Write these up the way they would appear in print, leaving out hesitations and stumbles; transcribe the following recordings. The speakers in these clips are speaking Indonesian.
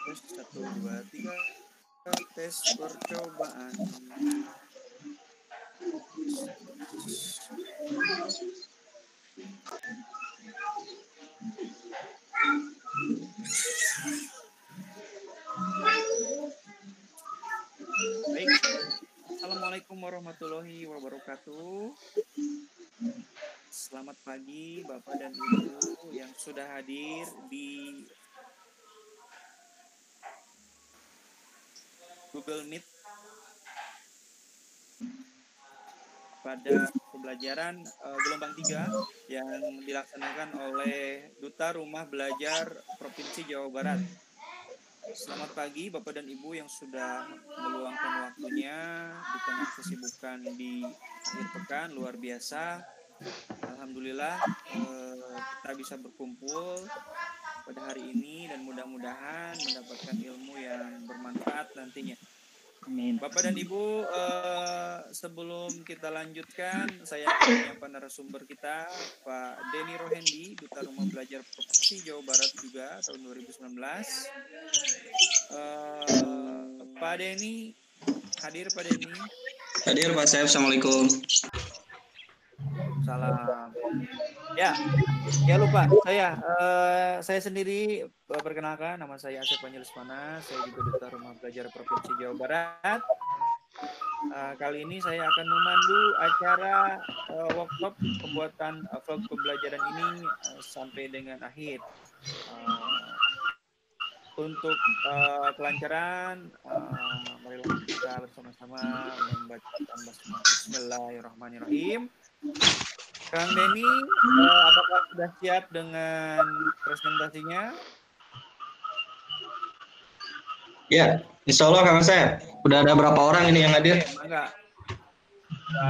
Tes 1, 2, 3. Tes percobaan. Baik. Assalamualaikum warahmatullahi wabarakatuh. Selamat pagi Bapak dan Ibu yang sudah hadir di Google Meet pada pembelajaran gelombang 3 yang dilaksanakan oleh Duta Rumah Belajar Provinsi Jawa Barat. Selamat pagi Bapak dan Ibu yang sudah meluangkan waktunya di tengah kesibukan di akhir pekan luar biasa. Alhamdulillah kita bisa berkumpul pada hari ini dan mudah-mudahan mendapatkan ilmu yang bermanfaat nantinya. Amin. Bapak dan Ibu, sebelum kita lanjutkan, saya akan menyapa narasumber kita, Pak Denny Rohendi, Duta Rumah Belajar Provinsi Jawa Barat juga tahun 2019. Pak Denny, hadir Pak Denny. Hadir Pak Saif, Assalamualaikum. Salam. Ya lupa saya sendiri perkenalkan, nama saya Asep Panjelismana, saya juga Duta Rumah Belajar Provinsi Jawa Barat. Kali ini saya akan memandu acara workshop pembuatan vlog pembelajaran ini sampai dengan akhir. Untuk kelancaran, marilah kita bersama-sama membacakan basmalah. Bismillahirrahmanirrahim. Kang Denny, apakah sudah siap dengan presentasinya? Ya, insya Allah Kang Asep. Udah ada berapa orang ini yang hadir? Enggak.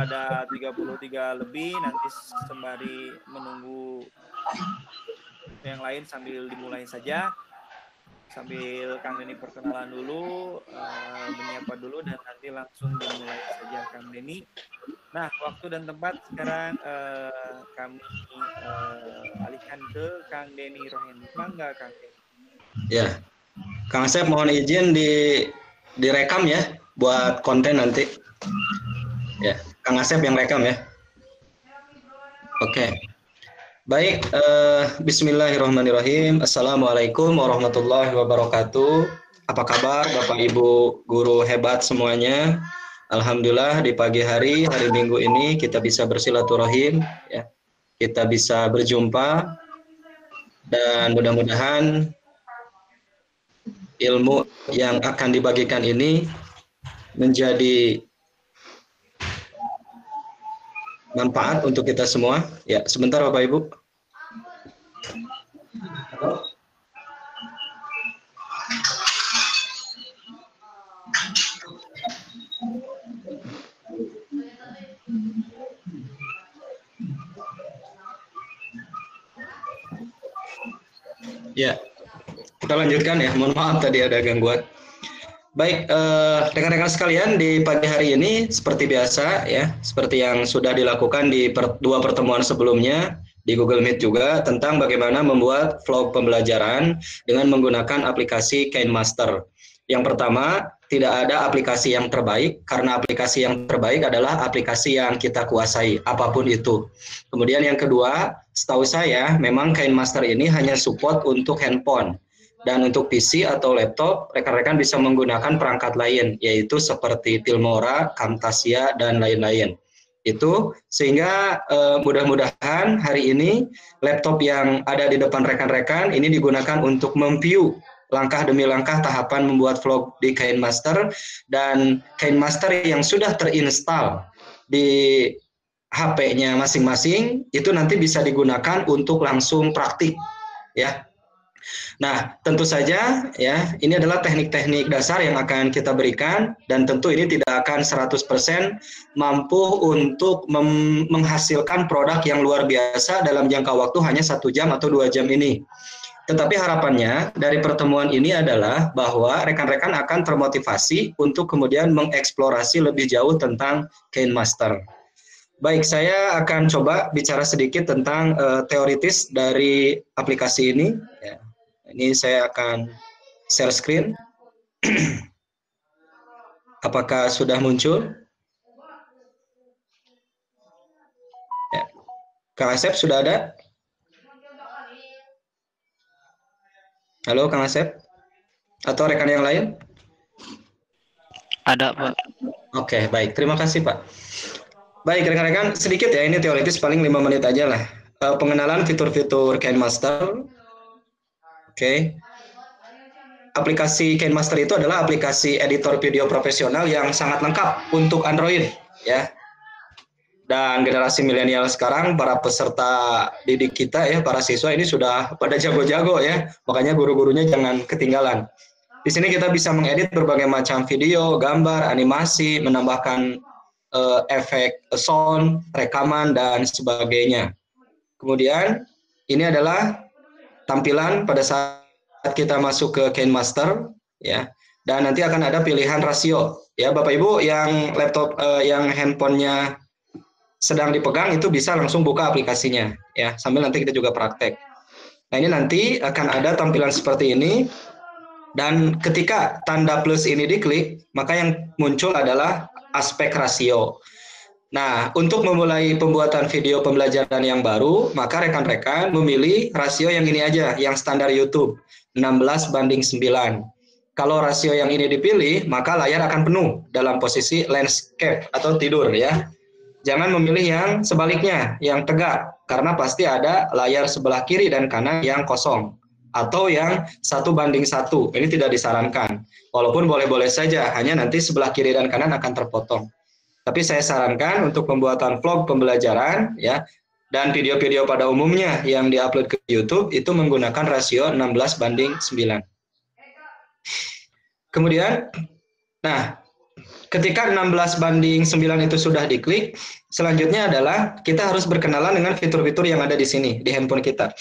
Ada 33 lebih, nanti sembari menunggu yang lain sambil dimulai saja. Sambil Kang Denny perkenalan dulu, menyapa dulu, dan nanti langsung dimulai saja Kang Denny. Nah, waktu dan tempat sekarang kami alihkan ke Kang Denny Rohendi. Mangga Kang Denny. Ya, Kang Asep mohon izin direkam ya, buat konten nanti. Ya, Kang Asep yang rekam ya. Oke. Baik, bismillahirrahmanirrahim. Assalamualaikum warahmatullahi wabarakatuh. Apa kabar Bapak Ibu guru hebat semuanya? Alhamdulillah di pagi hari Minggu ini kita bisa bersilaturahim, ya. Kita bisa berjumpa dan mudah-mudahan ilmu yang akan dibagikan ini menjadi manfaat untuk kita semua. Ya, sebentar Bapak Ibu. Ya, kita lanjutkan ya. Mohon maaf tadi ada gangguan. Baik, rekan-rekan sekalian, di pagi hari ini seperti biasa ya, seperti yang sudah dilakukan di dua pertemuan sebelumnya di Google Meet juga, tentang bagaimana membuat vlog pembelajaran dengan menggunakan aplikasi KineMaster. Yang pertama, tidak ada aplikasi yang terbaik, karena aplikasi yang terbaik adalah aplikasi yang kita kuasai, apapun itu. Kemudian yang kedua, setahu saya memang KineMaster ini hanya support untuk handphone. Dan untuk PC atau laptop, rekan-rekan bisa menggunakan perangkat lain, yaitu seperti Filmora, Camtasia, dan lain-lain. Itu sehingga mudah-mudahan hari ini laptop yang ada di depan rekan-rekan ini digunakan untuk memview langkah demi langkah tahapan membuat vlog di KineMaster, dan KineMaster yang sudah terinstall di HP-nya masing-masing itu nanti bisa digunakan untuk langsung praktik ya. Nah, tentu saja ya, ini adalah teknik-teknik dasar yang akan kita berikan, dan tentu ini tidak akan 100% mampu untuk menghasilkan produk yang luar biasa dalam jangka waktu hanya 1 jam atau 2 jam ini. Tetapi harapannya dari pertemuan ini adalah bahwa rekan-rekan akan termotivasi untuk kemudian mengeksplorasi lebih jauh tentang KineMaster. Baik, saya akan coba bicara sedikit tentang teoritis dari aplikasi ini. Ya. Ini saya akan share screen. Apakah sudah muncul? Ya. Kang Asep sudah ada? Halo Kang Asep? Atau rekan yang lain? Ada, Pak. Oke, baik. Terima kasih, Pak. Baik, rekan-rekan, sedikit ya, ini teoritis paling 5 menit aja lah. Pengenalan fitur-fitur KineMaster. Oke. Aplikasi KineMaster itu adalah aplikasi editor video profesional yang sangat lengkap untuk Android, ya. Dan generasi milenial sekarang, para peserta didik kita ya, para siswa ini sudah pada jago-jago ya. Makanya guru-gurunya jangan ketinggalan. Di sini kita bisa mengedit berbagai macam video, gambar, animasi, menambahkan efek sound, rekaman, dan sebagainya. Kemudian, ini adalah tampilan pada saat kita masuk ke KineMaster, ya. Dan nanti akan ada pilihan rasio, ya. Bapak Ibu yang laptop, yang handphonenya sedang dipegang itu bisa langsung buka aplikasinya, ya. Sambil nanti kita juga praktek. Nah, ini nanti akan ada tampilan seperti ini. Dan ketika tanda plus ini diklik, maka yang muncul adalah aspek rasio. Nah, untuk memulai pembuatan video pembelajaran yang baru, maka rekan-rekan memilih rasio yang ini aja, yang standar YouTube, 16:9. Kalau rasio yang ini dipilih, maka layar akan penuh dalam posisi landscape atau tidur ya. Jangan memilih yang sebaliknya, yang tegak, karena pasti ada layar sebelah kiri dan kanan yang kosong. Atau yang 1:1. Ini tidak disarankan. Walaupun boleh-boleh saja, hanya nanti sebelah kiri dan kanan akan terpotong. Tapi saya sarankan untuk pembuatan vlog pembelajaran ya dan video-video pada umumnya yang diupload ke YouTube itu menggunakan rasio 16:9. Kemudian, nah, ketika 16:9 itu sudah diklik, selanjutnya adalah kita harus berkenalan dengan fitur-fitur yang ada di sini di handphone kita.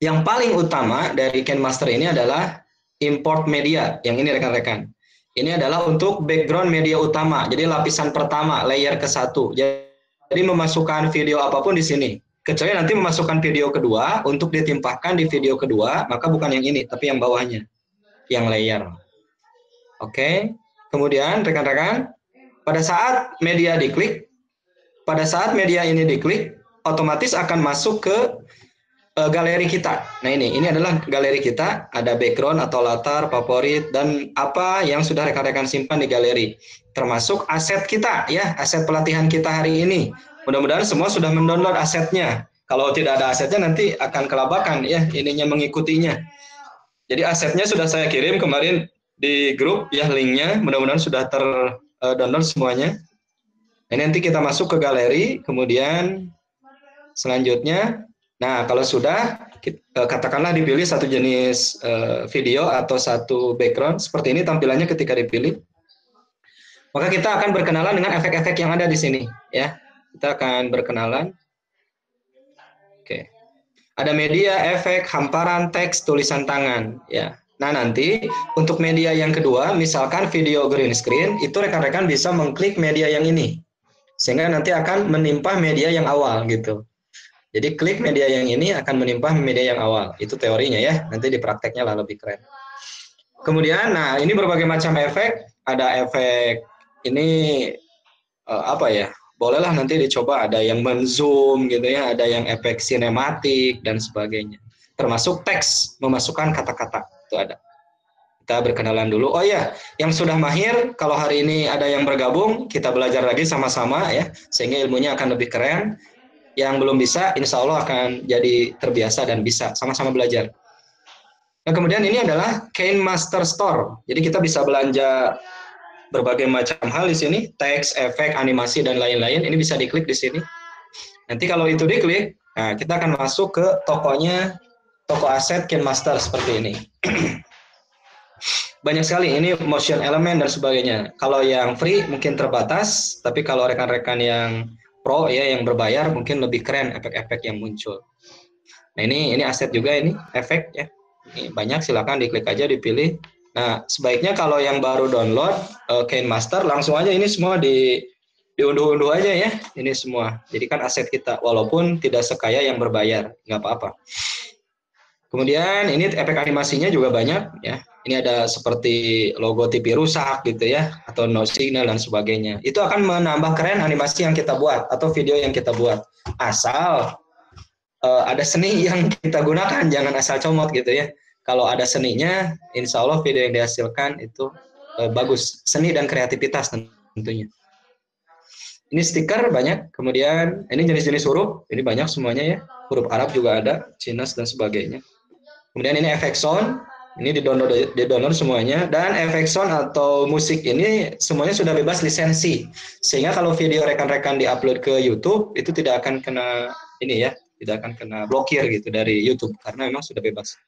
Yang paling utama dari KineMaster ini adalah import media. Yang ini rekan-rekan. Ini adalah untuk background media utama. Jadi lapisan pertama, layer ke-1. Jadi memasukkan video apapun di sini. Kecuali nanti memasukkan video kedua, untuk ditimpahkan di video kedua, maka bukan yang ini, tapi yang bawahnya. Yang layer. Oke. Kemudian rekan-rekan, pada saat media diklik, pada saat media ini diklik, otomatis akan masuk ke galeri kita. Nah ini adalah galeri kita, ada background atau latar, favorit, dan apa yang sudah rekan-rekan simpan di galeri. Termasuk aset kita, ya, aset pelatihan kita hari ini. Mudah-mudahan semua sudah mendownload asetnya. Kalau tidak ada asetnya nanti akan kelabakan, ya, ininya mengikutinya. Jadi asetnya sudah saya kirim kemarin di grup, ya, linknya. Mudah-mudahan sudah terdownload semuanya. Nah, nanti kita masuk ke galeri, kemudian selanjutnya. Nah, kalau sudah, katakanlah dipilih satu jenis video atau satu background, seperti ini tampilannya ketika dipilih. Maka kita akan berkenalan dengan efek-efek yang ada di sini. Ya, kita akan berkenalan. Oke. Ada media, efek, hamparan, teks, tulisan tangan. Ya. Nah, nanti untuk media yang kedua, misalkan video green screen, itu rekan-rekan bisa mengklik media yang ini. Sehingga nanti akan menimpa media yang awal, gitu. Jadi klik media yang ini akan menimpa media yang awal. Itu teorinya ya. Nanti di prakteknya lah lebih keren. Kemudian, nah ini berbagai macam efek. Ada efek ini apa ya? Bolehlah nanti dicoba. Ada yang men-zoom gitu ya. Ada yang efek sinematik dan sebagainya. Termasuk teks, memasukkan kata-kata. Itu ada. Kita berkenalan dulu. Oh ya, yang sudah mahir, kalau hari ini ada yang bergabung, kita belajar lagi sama-sama ya. Sehingga ilmunya akan lebih keren. Yang belum bisa, insya Allah akan jadi terbiasa dan bisa sama-sama belajar. Nah, kemudian ini adalah KineMaster Store. Jadi kita bisa belanja berbagai macam hal di sini, teks, efek, animasi dan lain-lain. Ini bisa diklik di sini. Nanti kalau itu diklik, nah kita akan masuk ke tokonya, toko aset KineMaster seperti ini. Banyak sekali ini motion element dan sebagainya. Kalau yang free mungkin terbatas, tapi kalau rekan-rekan yang pro ya yang berbayar mungkin lebih keren efek-efek yang muncul. Nah ini aset juga ini efek ya. Ini banyak, silakan diklik aja dipilih. Nah sebaiknya kalau yang baru download KineMaster langsung aja ini semua diunduh-unduh aja ya. Ini semua. Jadi kan aset kita walaupun tidak sekaya yang berbayar, nggak apa-apa. Kemudian ini efek animasinya juga banyak ya. Ini ada seperti logo TV rusak gitu ya, atau no signal dan sebagainya. Itu akan menambah keren animasi yang kita buat atau video yang kita buat. Asal ada seni yang kita gunakan, jangan asal comot gitu ya. Kalau ada seninya, insya Allah video yang dihasilkan itu bagus. Seni dan kreativitas tentunya. Ini stiker banyak, kemudian ini jenis-jenis huruf, ini banyak semuanya ya. Huruf Arab juga ada, Cina dan sebagainya. Kemudian ini efek sound, ini di-download semuanya. Dan efek sound atau musik ini semuanya sudah bebas lisensi. Sehingga kalau video rekan-rekan di-upload ke YouTube, itu tidak akan kena ini ya, tidak akan kena blokir gitu dari YouTube, karena memang sudah bebas.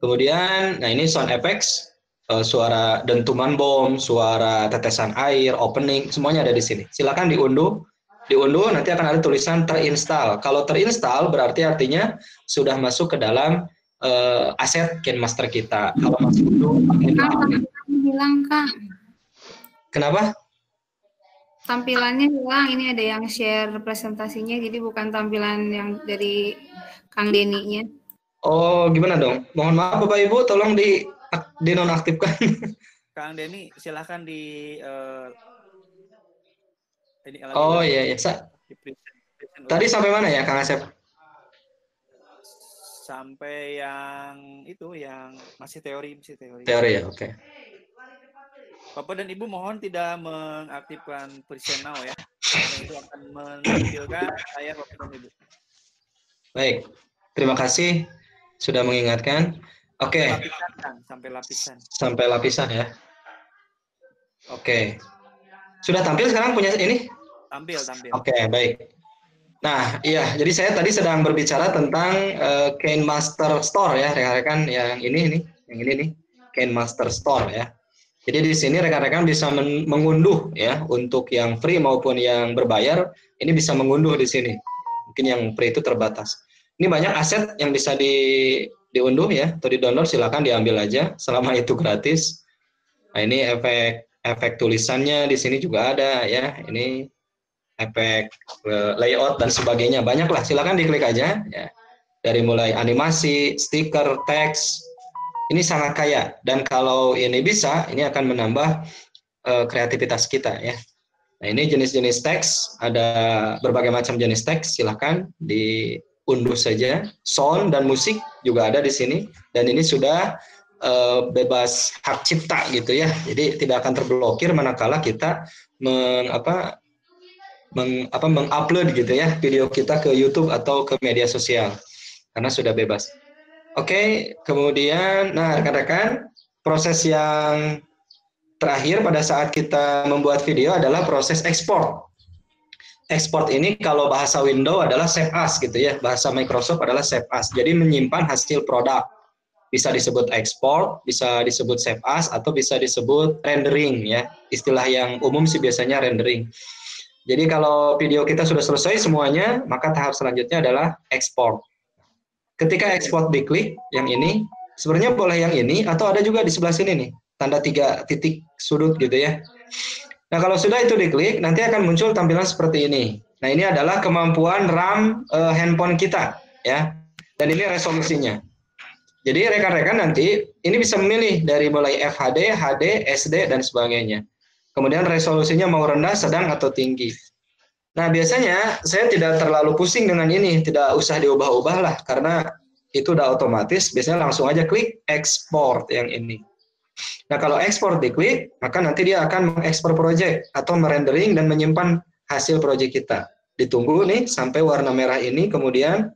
Kemudian, nah ini sound effects, suara dentuman bom, suara tetesan air, opening, semuanya ada di sini. Silakan diunduh. Diunduh, nanti akan ada tulisan terinstall. Kalau terinstall berarti artinya sudah masuk ke dalam aset KineMaster kita. Kalau masih unduh, hilang Kak. Kenapa? Tampilannya hilang. Ini ada yang share presentasinya, jadi bukan tampilan yang dari Kang Deninya. Oh, gimana dong? Mohon maaf Bapak Ibu, tolong dinonaktifkan. Kang Denny, silahkan di ini oh iya, iya. Tadi sampai mana ya Kang Asep? Sampai yang itu, yang masih teori. Teori ya, oke. Bapak dan Ibu mohon tidak mengaktifkan present now ya. Karena itu akan menampilkan layar Bapak dan Ibu. Baik, terima kasih sudah mengingatkan. Oke. Sampai lapisan. Sampai lapisan ya. Oke. Sudah tampil sekarang punya ini? Tampil. Oke, baik. Nah, iya, jadi saya tadi sedang berbicara tentang KineMaster Store ya, rekan-rekan yang ini nih, KineMaster Store ya. Jadi di sini rekan-rekan bisa mengunduh ya, untuk yang free maupun yang berbayar, ini bisa mengunduh di sini. Mungkin yang free itu terbatas. Ini banyak aset yang bisa diunduh ya, atau di-download, silakan diambil aja selama itu gratis. Nah, ini efek tulisannya di sini juga ada ya. Ini efek layout dan sebagainya, banyak lah, silakan diklik aja ya. Dari mulai animasi, stiker, teks, ini sangat kaya. Dan kalau ini bisa, ini akan menambah kreativitas kita ya. Nah, ini jenis-jenis teks, ada berbagai macam jenis teks, silakan diunduh saja. Sound dan musik juga ada di sini, dan ini sudah bebas hak cipta gitu ya. Jadi tidak akan terblokir manakala kita mengupload gitu ya video kita ke YouTube atau ke media sosial, karena sudah bebas. Oke, kemudian nah rekan-rekan, proses yang terakhir pada saat kita membuat video adalah proses ekspor. Ekspor ini kalau bahasa Windows adalah save as gitu ya, bahasa Microsoft adalah save as. Jadi menyimpan hasil produk. Bisa disebut ekspor, bisa disebut save as, atau bisa disebut rendering ya. Istilah yang umum sih biasanya rendering. Jadi kalau video kita sudah selesai semuanya, maka tahap selanjutnya adalah ekspor. Ketika ekspor diklik yang ini, sebenarnya boleh yang ini atau ada juga di sebelah sini nih, tanda 3 titik sudut gitu ya. Nah, kalau sudah itu diklik, nanti akan muncul tampilan seperti ini. Nah, ini adalah kemampuan RAM handphone kita ya. Dan ini resolusinya. Jadi rekan-rekan nanti ini bisa memilih dari mulai FHD, HD, SD dan sebagainya. Kemudian resolusinya mau rendah, sedang atau tinggi. Nah, biasanya saya tidak terlalu pusing dengan ini, tidak usah diubah-ubah lah, karena itu udah otomatis, biasanya langsung aja klik export yang ini. Nah, kalau export diklik, maka nanti dia akan mengekspor project atau merendering dan menyimpan hasil project kita. Ditunggu nih sampai warna merah ini kemudian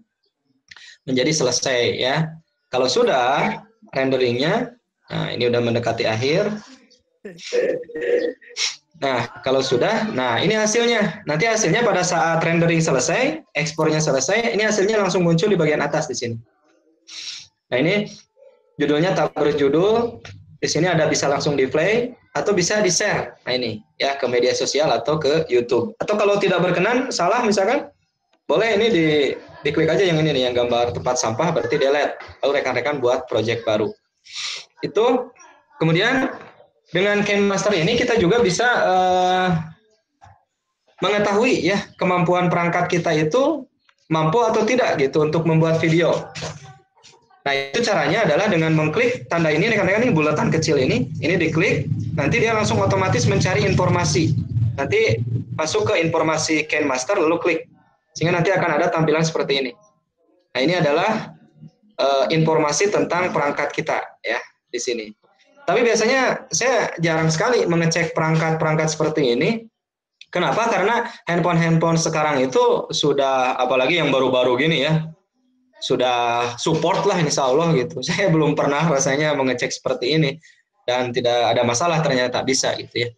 menjadi selesai ya. Kalau sudah renderingnya, nah ini udah mendekati akhir. Nah, kalau sudah, nah ini hasilnya. Nanti hasilnya pada saat rendering selesai, ekspornya selesai, ini hasilnya langsung muncul di bagian atas di sini. Nah, ini judulnya tak berjudul. Di sini ada bisa langsung di play atau bisa di share. Nah, ini ya ke media sosial atau ke YouTube. Atau kalau tidak berkenan, salah misalkan, boleh ini diklik aja yang ini nih, yang gambar tempat sampah, berarti delete. Lalu rekan-rekan buat project baru. Itu kemudian dengan KineMaster ini kita juga bisa mengetahui ya kemampuan perangkat kita itu mampu atau tidak gitu untuk membuat video. Nah, itu caranya adalah dengan mengklik tanda ini, rekan-rekan, ini bulatan kecil ini diklik, nanti dia langsung otomatis mencari informasi. Nanti masuk ke informasi KineMaster, lalu klik. Sehingga nanti akan ada tampilan seperti ini. Nah, ini adalah informasi tentang perangkat kita ya di sini. Tapi biasanya saya jarang sekali mengecek perangkat-perangkat seperti ini. Kenapa? Karena handphone-handphone sekarang itu sudah, apalagi yang baru-baru gini ya, sudah support lah insya Allah gitu. Saya belum pernah rasanya mengecek seperti ini dan tidak ada masalah, ternyata bisa gitu ya.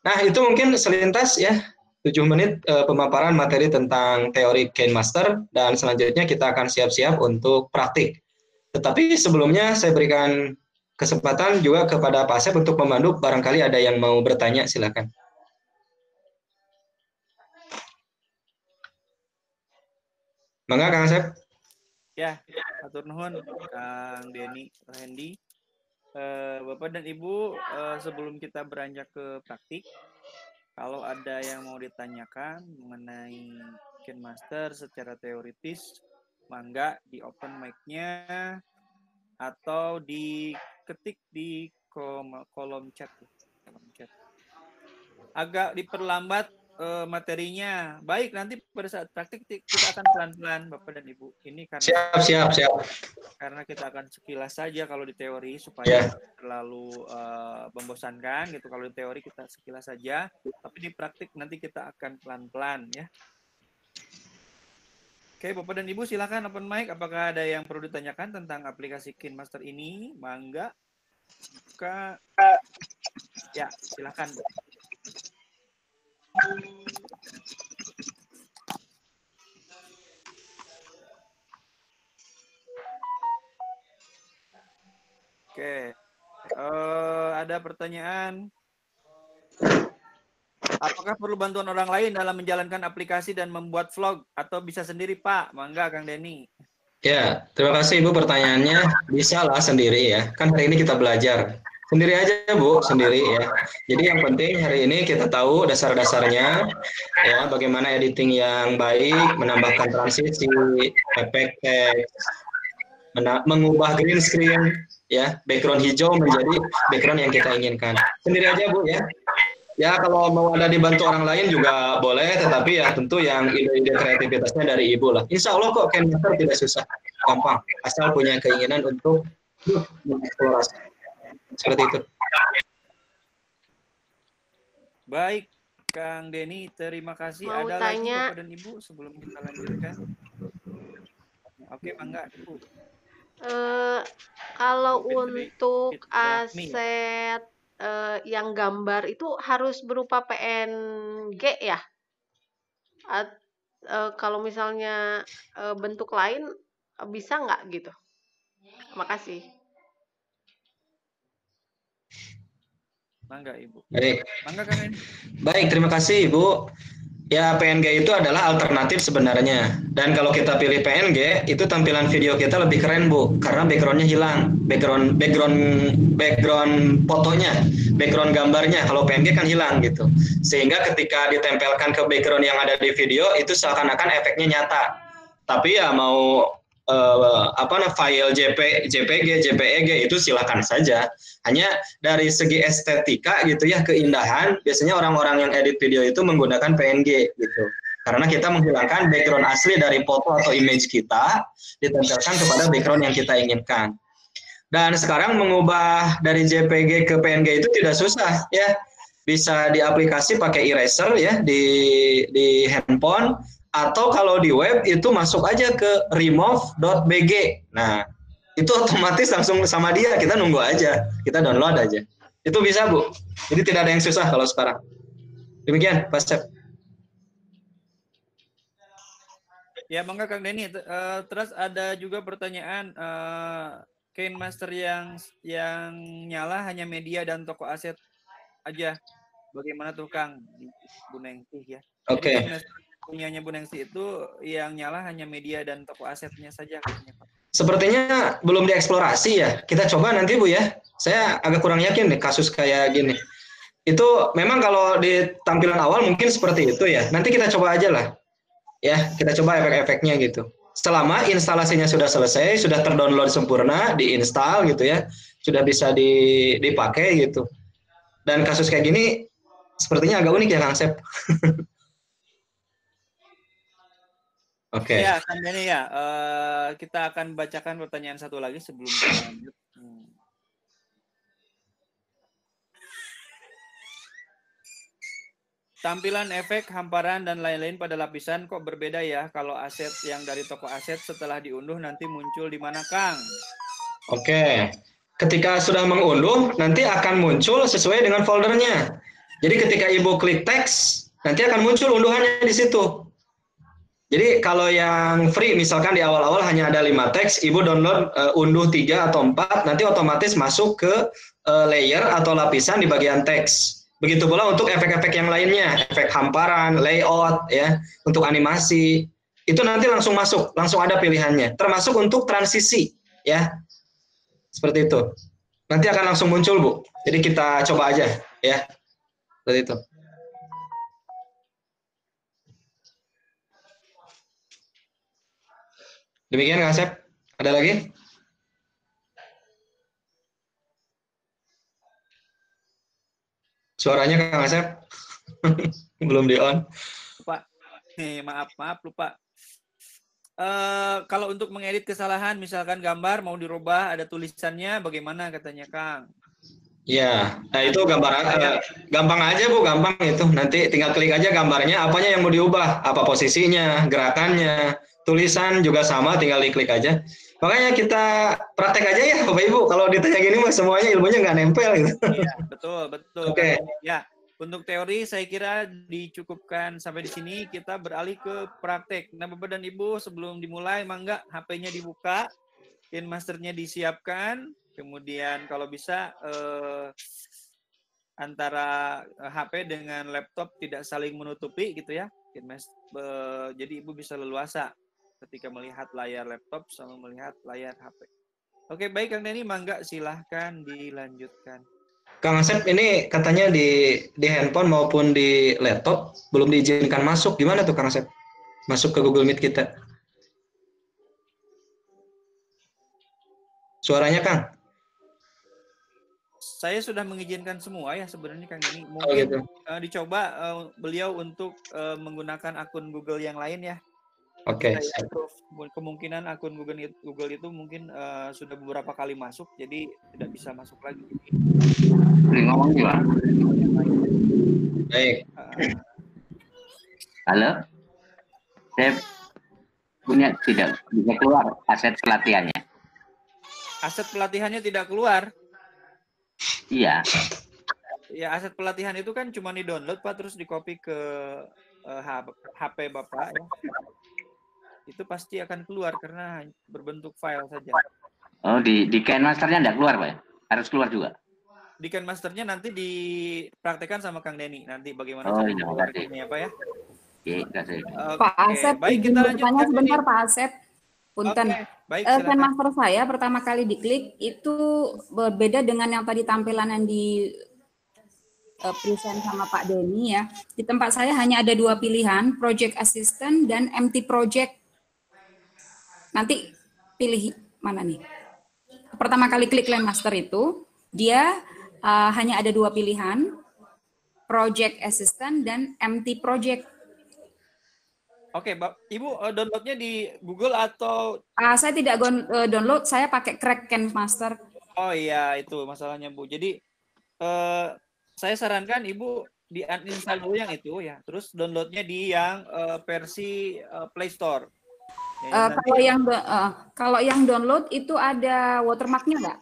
Nah, itu mungkin selintas ya 7 menit pemaparan materi tentang teori KineMaster, dan selanjutnya kita akan siap-siap untuk praktik. Tetapi sebelumnya saya berikan kesempatan juga kepada Pak Asep untuk memandu, barangkali ada yang mau bertanya, silakan. Mangga Kang Asep. Ya, atur nuhun Kang Denny Randy. Bapak dan Ibu, sebelum kita beranjak ke praktik, kalau ada yang mau ditanyakan mengenai KineMaster secara teoritis, mangga di open mic-nya atau diketik di kolom chat. Agak diperlambat materinya. Baik, nanti pada saat praktik kita akan pelan-pelan Bapak dan Ibu. Ini karena siap. Karena kita akan sekilas saja kalau di teori supaya terlalu membosankan gitu. Kalau di teori kita sekilas saja, tapi di praktik nanti kita akan pelan-pelan ya. Oke, Bapak dan Ibu silakan open mic. Apakah ada yang perlu ditanyakan tentang aplikasi KineMaster ini? Mangga. Ya, silakan. Oke, ada pertanyaan. Apakah perlu bantuan orang lain dalam menjalankan aplikasi dan membuat vlog, atau bisa sendiri, Pak? Mangga, Kang Denny. Ya, terima kasih Ibu pertanyaannya. Bisa lah sendiri ya. Kan hari ini kita belajar. Sendiri aja Bu, sendiri ya. Jadi yang penting hari ini kita tahu dasar-dasarnya ya, bagaimana editing yang baik, menambahkan transisi, efek teks, mengubah green screen ya, background hijau menjadi background yang kita inginkan. Sendiri aja Bu ya. Ya kalau mau ada dibantu orang lain juga boleh, tetapi ya tentu yang ide-ide kreativitasnya dari Ibu lah. Insya Allah kok KineMaster tidak susah, gampang, asal punya keinginan untuk mengeksplorasi. Seperti itu. Baik, Kang Denny, terima kasih. Mau ada tanya, lagi Bapak dan Ibu sebelum kita lanjutkan? Oke, Mangga, Ibu. Kalau Mungkin untuk dari aset yang gambar itu harus berupa PNG ya? Kalau misalnya bentuk lain bisa nggak gitu? Makasih. Mangga, Ibu. Baik. Mangga, Kang Denny. Baik, terima kasih Ibu. Ya, PNG itu adalah alternatif sebenarnya. Dan kalau kita pilih PNG, itu tampilan video kita lebih keren Bu, karena backgroundnya hilang, background fotonya, background gambarnya. Kalau PNG kan hilang gitu. Sehingga ketika ditempelkan ke background yang ada di video, itu seakan-akan efeknya nyata. Tapi ya mau file JPG, JPEG itu silakan saja. Hanya dari segi estetika gitu ya, keindahan, biasanya orang-orang yang edit video itu menggunakan PNG gitu. Karena kita menghilangkan background asli dari foto atau image kita, ditempelkan kepada background yang kita inginkan. Dan sekarang mengubah dari JPG ke PNG itu tidak susah ya. Bisa di aplikasi pakai eraser ya di handphone, atau kalau di web itu masuk aja ke remove.bg. Nah, itu otomatis langsung sama dia, kita nunggu aja, kita download aja. Itu bisa Bu. Jadi tidak ada yang susah kalau sekarang. Demikian, Pak Sep. Ya, Mangga Kang Denny. Terus ada juga pertanyaan, KineMaster yang nyala hanya media dan toko aset aja. Bagaimana tuh Kang? Bu Nengsi ya. Oke. Jadi punyanya Bu Nengsi itu yang nyala hanya media dan toko asetnya saja katanya, Pak. Sepertinya belum dieksplorasi ya. Kita coba nanti Bu ya. Saya agak kurang yakin nih kasus kayak gini. Itu memang kalau di tampilan awal mungkin seperti itu ya. Nanti kita coba aja lah. Ya, kita coba efek-efeknya gitu. selama instalasinya sudah selesai, sudah terdownload sempurna, diinstal gitu ya, sudah bisa dipakai gitu. Dan kasus kayak gini sepertinya agak unik ya Kang Sep. Oke. Ya, Kang Denny ya. Kita akan bacakan pertanyaan satu lagi sebelum kita lanjut. Tampilan efek, hamparan, dan lain-lain pada lapisan kok berbeda ya kalau aset yang dari toko aset setelah diunduh nanti muncul di mana, Kang? Oke. Ketika sudah mengunduh, nanti akan muncul sesuai dengan foldernya. Jadi ketika Ibu klik teks, nanti akan muncul unduhannya di situ. Jadi kalau yang free, misalkan di awal-awal hanya ada 5 teks, Ibu download unduh 3 atau 4, nanti otomatis masuk ke layer atau lapisan di bagian teks. Begitu pula untuk efek-efek yang lainnya, efek hamparan, layout, ya, untuk animasi, itu nanti langsung masuk, langsung ada pilihannya. Termasuk untuk transisi, ya, seperti itu. Nanti akan langsung muncul, Bu. Jadi kita coba aja, ya, seperti itu. Demikian, Kang Asep. Ada lagi? Suaranya Kang Asep belum di on. Lupa. Maaf lupa. Kalau untuk mengedit kesalahan, misalkan gambar mau dirubah, ada tulisannya, bagaimana katanya Kang? Ya, nah itu gampang aja Bu, gampang itu. Nanti tinggal klik aja gambarnya, apanya yang mau diubah, apa posisinya, gerakannya, tulisan juga sama, tinggal diklik aja. Makanya kita praktek aja ya Bapak Ibu, kalau ditanya gini mah semuanya ilmunya nggak nempel gitu. Iya, betul. Oke. Ya, untuk teori saya kira dicukupkan sampai di sini, kita beralih ke praktek. Nah Bapak dan Ibu sebelum dimulai, mangga HP-nya dibuka, KineMaster-nya disiapkan, kemudian kalau bisa antara HP dengan laptop tidak saling menutupi gitu ya, jadi Ibu bisa leluasa ketika melihat layar laptop sama melihat layar HP. Oke, baik Kang Denny, mangga silahkan dilanjutkan. Kang Asep, ini katanya di handphone maupun di laptop belum diizinkan masuk. Gimana tuh Kang Asep? Masuk ke Google Meet kita. Suaranya Kang? Saya sudah mengizinkan semua ya sebenarnya Kang Denny. Mungkin gitu. Dicoba beliau untuk menggunakan akun Google yang lain ya. Oke. Kemungkinan akun Google itu mungkin sudah beberapa kali masuk, jadi tidak bisa masuk lagi. Ngomong juga. Baik. Halo, saya punya tidak bisa keluar aset pelatihannya. Aset pelatihannya tidak keluar? Iya. Ya, aset pelatihan itu kan cuma di-download Pak, terus di-copy ke HP Bapak ya. Itu pasti akan keluar karena berbentuk file saja. Oh, di KineMaster-nya tidak keluar, Pak? Harus keluar juga? Di KineMaster-nya nanti dipraktekkan sama Kang Denny. Nanti bagaimana cara keluarnya Pak ya. Oke, kasih. Pak Asep, baik, kita lanjutkan sebentar Pak Asep. Punten. Baik, KineMaster saya pertama kali diklik itu berbeda dengan yang tadi tampilan yang di present sama Pak Denny ya. Di tempat saya hanya ada 2 pilihan, Project Assistant dan Empty Project. Nanti pilih mana nih? Pertama kali klik KineMaster itu, dia hanya ada 2 pilihan, Project Assistant dan Empty Project. Oke, Ibu downloadnya di Google atau? Saya tidak download, saya pakai Crack KineMaster. Oh iya, itu masalahnya Bu. Jadi saya sarankan Ibu di uninstall dulu yang itu ya, terus downloadnya di yang versi Play Store. Ya, kalau yang download itu ada watermarknya nggak?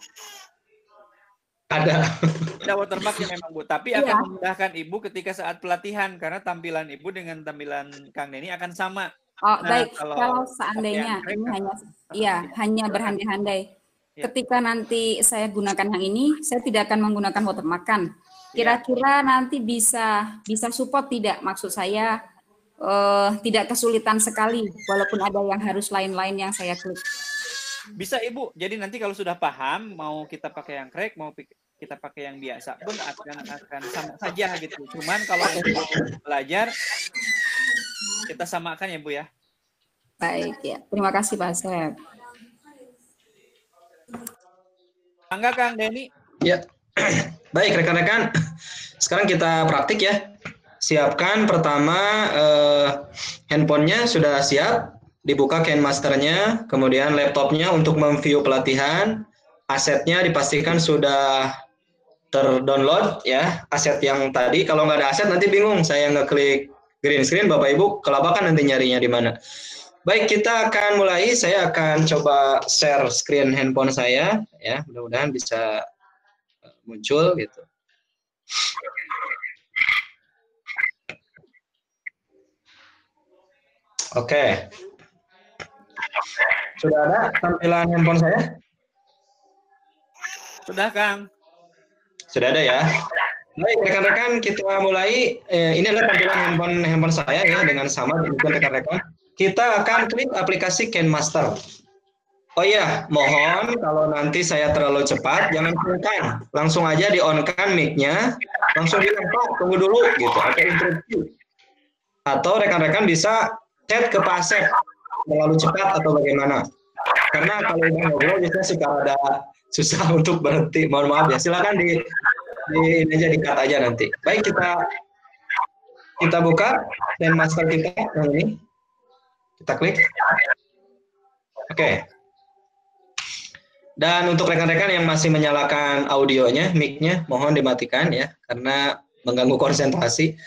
Ada watermarknya memang Bu, tapi akan memudahkan Ibu ketika saat pelatihan karena tampilan Ibu dengan tampilan Kang Denny akan sama. Oh, baik. Kalau seandainya ini hanya berandai-andai. Ketika nanti saya gunakan yang ini, saya tidak akan menggunakan watermark-an. Kira-kira nanti bisa support tidak? Maksud saya tidak kesulitan sekali, walaupun ada yang harus lain-lain yang saya klik. Bisa Ibu, jadi nanti kalau sudah paham, mau kita pakai yang crack, mau kita pakai yang biasa pun akan sama saja gitu. Cuman kalau untuk belajar, kita samakan ya Bu ya. Baik ya. Terima kasih Pak Asep. Angga Kang Denny. Ya. Baik rekan-rekan. Sekarang kita praktik ya. Siapkan pertama handphonenya sudah siap, dibuka KineMaster-nya, kemudian laptopnya untuk memview pelatihan, asetnya dipastikan sudah terdownload ya, aset yang tadi. Kalau nggak ada aset nanti bingung, saya ngeklik green screen, Bapak Ibu kelabakan nanti nyarinya di mana. Baik, kita akan mulai. Saya akan coba share screen handphone saya ya, mudah-mudahan bisa muncul gitu. Oke. Sudah ada tampilan handphone saya? Sudah Kang. Sudah ada ya. Baik rekan-rekan, kita mulai. Ini adalah tampilan handphone saya ya, dengan sama dengan rekan-rekan. Kita akan klik aplikasi KineMaster. Oh iya, mohon kalau nanti saya terlalu cepat, jangan sungkan. Langsung aja di-on-kan mic-nya, langsung bilang, Pak, tunggu dulu, gitu, atau interview. Atau rekan-rekan bisa chat ke Pak Asep, terlalu cepat atau bagaimana. Karena kalau udah ngobrol, biasanya suka ada susah untuk berhenti. Mohon maaf ya, silakan di cut aja nanti. Baik, kita buka KineMaster kita yang ini. Kita klik. Oke. Dan untuk rekan-rekan yang masih menyalakan audionya, mic-nya, mohon dimatikan ya, karena mengganggu konsentrasi.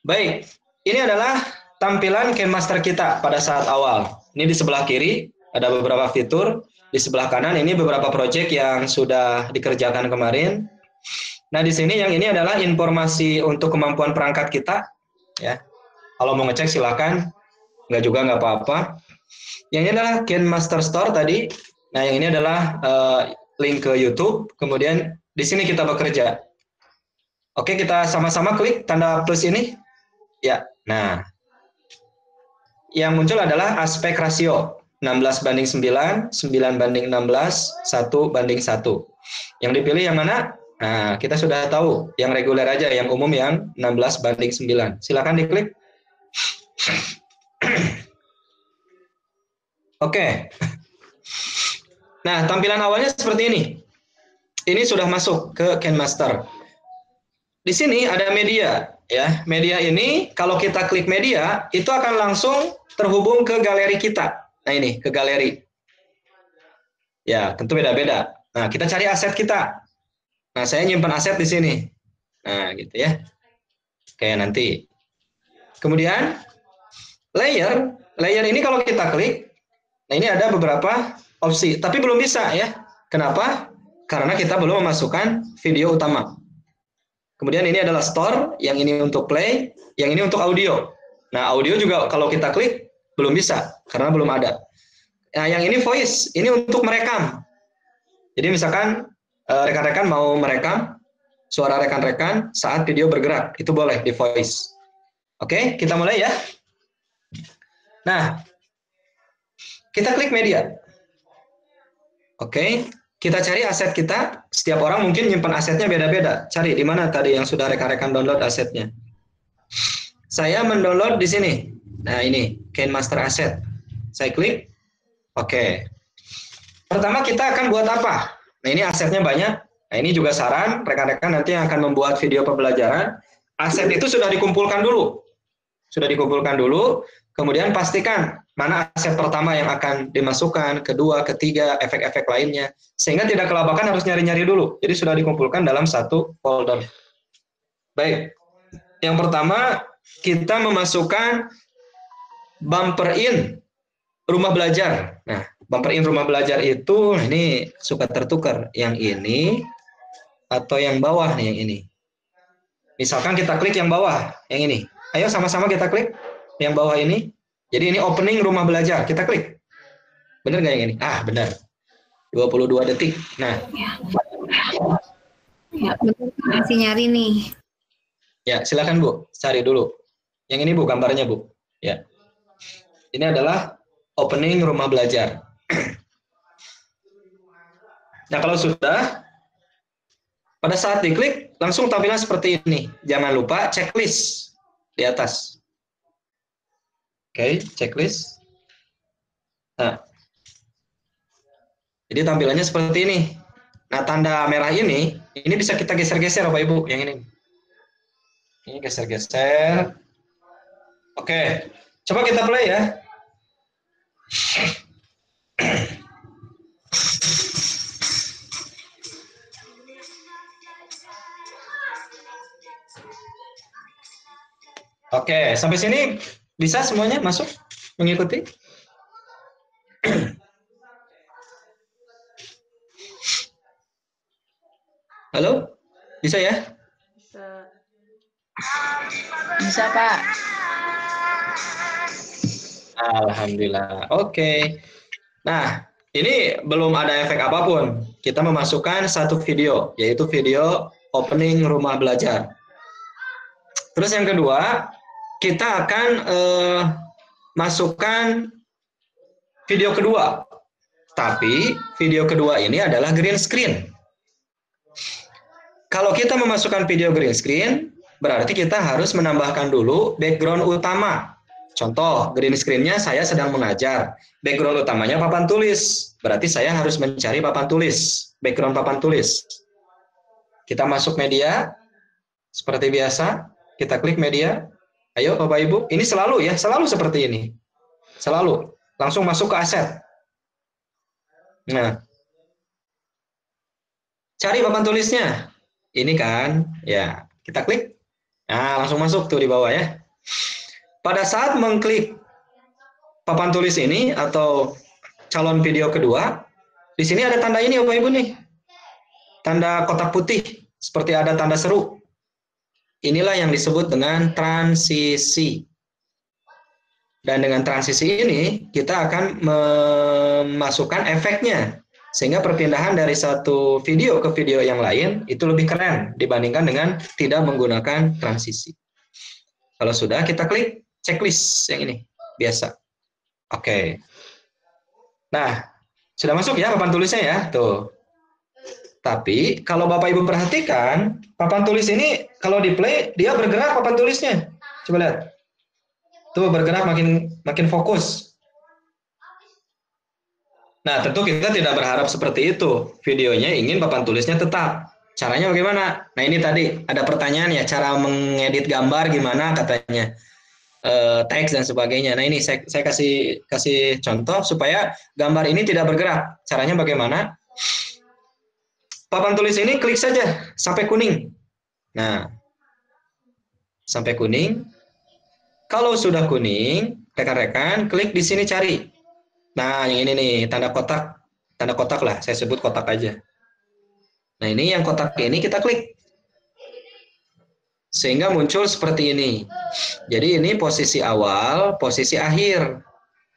Baik, ini adalah tampilan KineMaster kita pada saat awal. Ini di sebelah kiri, ada beberapa fitur. Di sebelah kanan, ini beberapa proyek yang sudah dikerjakan kemarin. Nah, di sini yang ini adalah informasi untuk kemampuan perangkat kita. Ya, kalau mau ngecek silakan, nggak juga nggak apa-apa. Yang ini adalah KineMaster Store tadi. Nah, yang ini adalah link ke YouTube. Kemudian di sini kita bekerja. Oke, kita sama-sama klik tanda plus ini. Ya, nah. Yang muncul adalah aspek rasio. 16:9, 9:16, 1:1. Yang dipilih yang mana? Nah, kita sudah tahu. Yang reguler aja, yang umum yang 16:9. Silakan diklik. Oke. Nah, tampilan awalnya seperti ini. Ini sudah masuk ke KineMaster. Di sini ada media, ya. Media ini kalau kita klik media, itu akan langsung terhubung ke galeri kita. Nah, ini ke galeri. Ya, tentu beda-beda. Nah, kita cari aset kita. Nah, saya nyimpan aset di sini. Nah, gitu ya. Kayak nanti. Kemudian layer ini kalau kita klik, nah ini ada beberapa opsi, tapi belum bisa ya. Kenapa? Karena kita belum memasukkan video utama. Kemudian ini adalah store, yang ini untuk play, yang ini untuk audio. Nah, audio juga kalau kita klik belum bisa karena belum ada. Nah, yang ini voice, ini untuk merekam. Jadi misalkan rekan-rekan mau merekam suara rekan-rekan saat video bergerak, itu boleh di voice. Oke, kita mulai ya. Nah, kita klik media. Oke, kita cari aset kita. Setiap orang mungkin nyimpan asetnya beda-beda. Cari di mana tadi yang sudah rekan-rekan download asetnya. Saya mendownload di sini. Nah, ini KineMaster Asset. Saya klik. Oke. Pertama kita akan buat apa? Nah, ini asetnya banyak. Nah, ini juga saran rekan-rekan nanti yang akan membuat video pembelajaran. Aset itu sudah dikumpulkan dulu. Sudah dikumpulkan dulu. Kemudian pastikan mana aset pertama yang akan dimasukkan, kedua, ketiga, efek-efek lainnya. Sehingga tidak kelabakan harus nyari-nyari dulu. Jadi sudah dikumpulkan dalam satu folder. Baik. Yang pertama, kita memasukkan bumper in rumah belajar. Nah, bumper in rumah belajar itu, ini suka tertukar. Yang ini atau yang bawah nih, yang ini. Misalkan kita klik yang bawah, yang ini. Ayo sama-sama kita klik yang bawah ini. Jadi ini opening rumah belajar. Kita klik. Benar nggak yang ini? Ah, benar. 22 detik. Nah. Ya, benar. Masih nyari nih. Ya, silakan Bu. Cari dulu. Yang ini Bu, gambarnya Bu. Ya. Ini adalah opening rumah belajar. Nah, kalau sudah, pada saat diklik, langsung tampilan seperti ini. Jangan lupa checklist di atas. Oke, checklist. Nah, jadi tampilannya seperti ini. Nah, tanda merah ini bisa kita geser-geser Bapak Ibu, yang ini. Ini geser-geser. Oke, coba kita play ya. Oke, sampai sini bisa semuanya masuk mengikuti? Halo? Bisa ya? Bisa. Bisa, Pak. Alhamdulillah. Oke. Nah, ini belum ada efek apapun. Kita memasukkan satu video, yaitu video opening rumah belajar. Terus yang kedua, kita akan masukkan video kedua. Tapi video kedua ini adalah green screen. Kalau kita memasukkan video green screen, berarti kita harus menambahkan dulu background utama. Contoh, green screen-nya saya sedang mengajar. Background utamanya papan tulis. Berarti saya harus mencari papan tulis. Background papan tulis. Kita masuk media. Seperti biasa, kita klik media. Ayo Bapak Ibu, ini selalu ya, selalu seperti ini. Selalu. Langsung masuk ke aset. Nah, cari papan tulisnya. Ini kan, ya, kita klik. Nah, langsung masuk tuh di bawah ya. Pada saat mengklik papan tulis ini atau calon video kedua, di sini ada tanda ini Bapak Ibu nih. Tanda kotak putih, seperti ada tanda seru. Inilah yang disebut dengan transisi. Dan dengan transisi ini, kita akan memasukkan efeknya. Sehingga perpindahan dari satu video ke video yang lain itu lebih keren dibandingkan dengan tidak menggunakan transisi. Kalau sudah, kita klik checklist yang ini, biasa. Oke. Nah, sudah masuk ya papan tulisnya ya, tuh. Tapi kalau Bapak Ibu perhatikan, papan tulis ini kalau di play dia bergerak papan tulisnya. Coba lihat. Tuh bergerak makin fokus. Nah, tentu kita tidak berharap seperti itu. Videonya ingin papan tulisnya tetap. Caranya bagaimana? Nah, ini tadi ada pertanyaan ya, cara mengedit gambar gimana katanya. Teks dan sebagainya. Nah, ini saya kasih contoh supaya gambar ini tidak bergerak. Caranya bagaimana? Papan tulis ini klik saja sampai kuning. Nah, sampai kuning. Kalau sudah kuning, rekan-rekan klik di sini cari. Nah, yang ini nih, tanda kotak lah, saya sebut kotak aja. Nah, ini yang kotak ini kita klik. Sehingga muncul seperti ini. Jadi ini posisi awal, posisi akhir.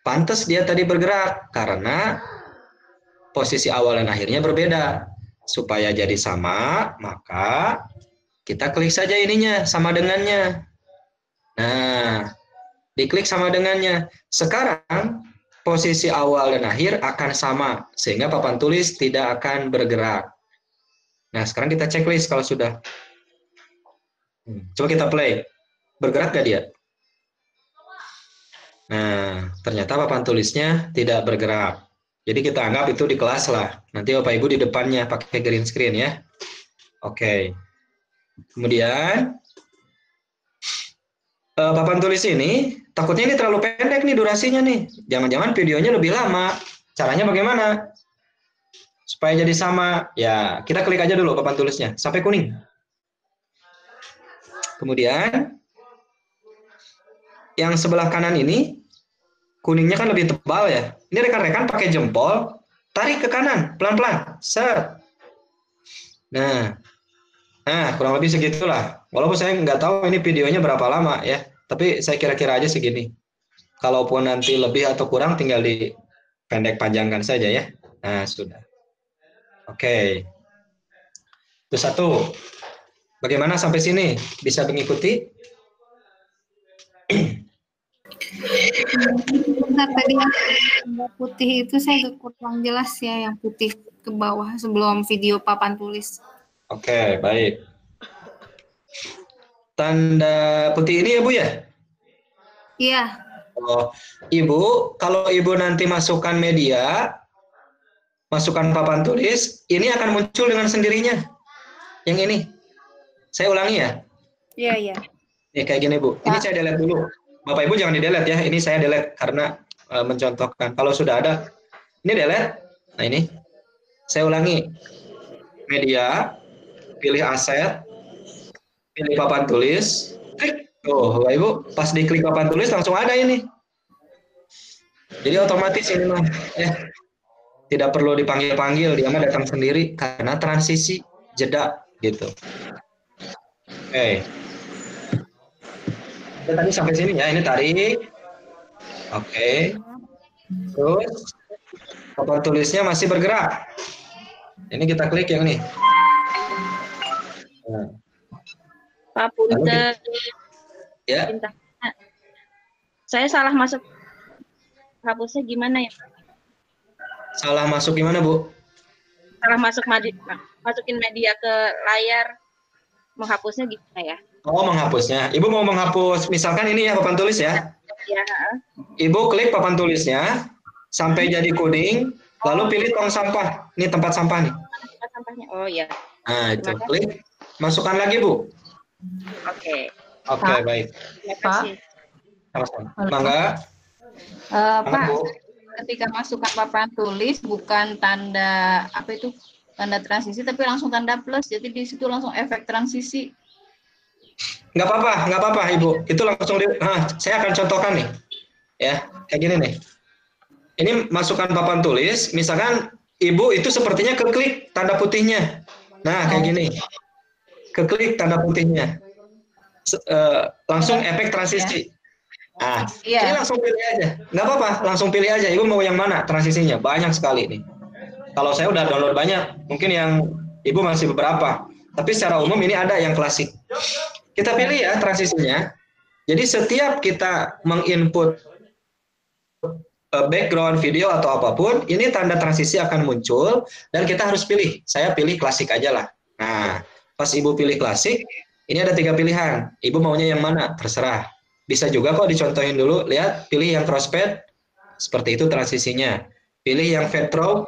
Pantes dia tadi bergerak, karena posisi awal dan akhirnya berbeda. Supaya jadi sama, maka kita klik saja ininya, sama dengannya. Nah, diklik sama dengannya. Sekarang, posisi awal dan akhir akan sama, sehingga papan tulis tidak akan bergerak. Nah, sekarang kita checklist kalau sudah. Coba kita play. Bergerak gak dia? Nah, ternyata papan tulisnya tidak bergerak. Jadi kita anggap itu di kelas lah. Nanti Bapak Ibu di depannya pakai green screen ya. Oke. Kemudian, papan tulis ini, takutnya ini terlalu pendek nih durasinya nih. Jangan-jangan videonya lebih lama. Caranya bagaimana? Supaya jadi sama, ya kita klik aja dulu papan tulisnya, sampai kuning. Kemudian, yang sebelah kanan ini, kuningnya kan lebih tebal ya. Ini rekan-rekan pakai jempol, tarik ke kanan, pelan-pelan. Set. Nah, kurang lebih segitulah. Walaupun saya nggak tahu ini videonya berapa lama ya. Tapi saya kira-kira aja segini. Kalaupun nanti lebih atau kurang tinggal dipendek panjangkan saja ya. Nah, sudah. Oke. Itu satu. Bagaimana sampai sini? Bisa mengikuti? Bentar, tadi yang gambar putih itu saya kurang jelas ya, yang putih ke bawah sebelum video papan tulis. Oke, baik. Tanda putih ini ya Bu ya? Iya. Oh, Ibu, kalau Ibu nanti masukkan media, masukkan papan tulis, ini akan muncul dengan sendirinya. Yang ini. Saya ulangi ya. Iya, iya. Nih kayak gini Bu. Ini saya delete dulu. Bapak Ibu jangan di-delete ya. Ini saya delete karena mencontohkan. Kalau sudah ada, ini delete. Nah ini. Saya ulangi. Media, pilih aset, pilih papan tulis, klik. Tuh, Bapak Ibu, pas diklik papan tulis langsung ada ini. Jadi otomatis ini mah tidak perlu dipanggil-panggil, dia mah datang sendiri karena transisi jeda gitu. Oke. Kita tadi sampai sini ya, ini tarik. Oke. Terus papan tulisnya masih bergerak. Ini kita klik yang ini. Nah. Pak Punten, Ya. saya salah masuk, hapusnya gimana ya? Salah masuk gimana Bu? Salah masukin media ke layar, menghapusnya gimana ya? Oh, menghapusnya. Ibu mau menghapus, misalkan ini ya papan tulis ya. Ya. Ibu klik papan tulisnya sampai jadi kuning, lalu pilih tong sampah. Ini tempat sampah nih. Tempat sampahnya. Oh ya. Nah, itu klik. Masukkan lagi, Bu. Oke. Oke, baik. Terima kasih. Mangga. Pak, ketika masukkan papan tulis bukan tanda apa itu? Tanda transisi tapi langsung tanda plus. Jadi di situ langsung efek transisi. Nggak apa-apa, Ibu. Itu langsung saya akan contohkan nih. Ya, kayak gini nih. Ini masukkan papan tulis, misalkan Ibu itu sepertinya keklik tanda putihnya. Nah, kayak gini. Keklik tanda putihnya. Langsung efek transisi. Nah, ini langsung pilih aja. Nggak apa-apa, langsung pilih aja. Ibu mau yang mana transisinya? Banyak sekali nih. Kalau saya udah download banyak, mungkin yang Ibu masih beberapa. Tapi secara umum ini ada yang klasik. Kita pilih ya transisinya. Jadi setiap kita menginput background video atau apapun, ini tanda transisi akan muncul dan kita harus pilih. Saya pilih klasik aja lah. Nah, pas Ibu pilih klasik, ini ada 3 pilihan. Ibu maunya yang mana? Terserah. Bisa juga kok dicontohin dulu. Lihat, pilih yang crossfade. Seperti itu transisinya. Pilih yang fade through.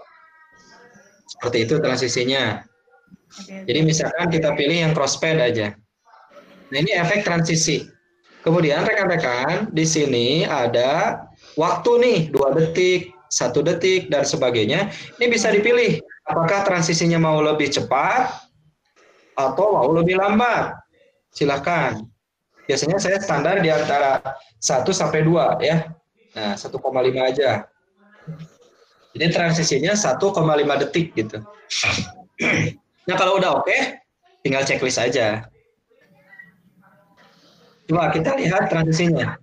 Seperti itu transisinya. Jadi misalkan kita pilih yang crossfade aja. Nah, ini efek transisi. Kemudian rekan-rekan, di sini ada waktu nih, 2 detik, 1 detik, dan sebagainya. Ini bisa dipilih. Apakah transisinya mau lebih cepat atau mau lebih lambat. Silahkan. Biasanya saya standar di antara 1 sampai 2 ya. Nah, 1,5 aja. Jadi transisinya 1,5 detik gitu. Nah, kalau udah oke, tinggal checklist aja. Coba kita lihat transisinya.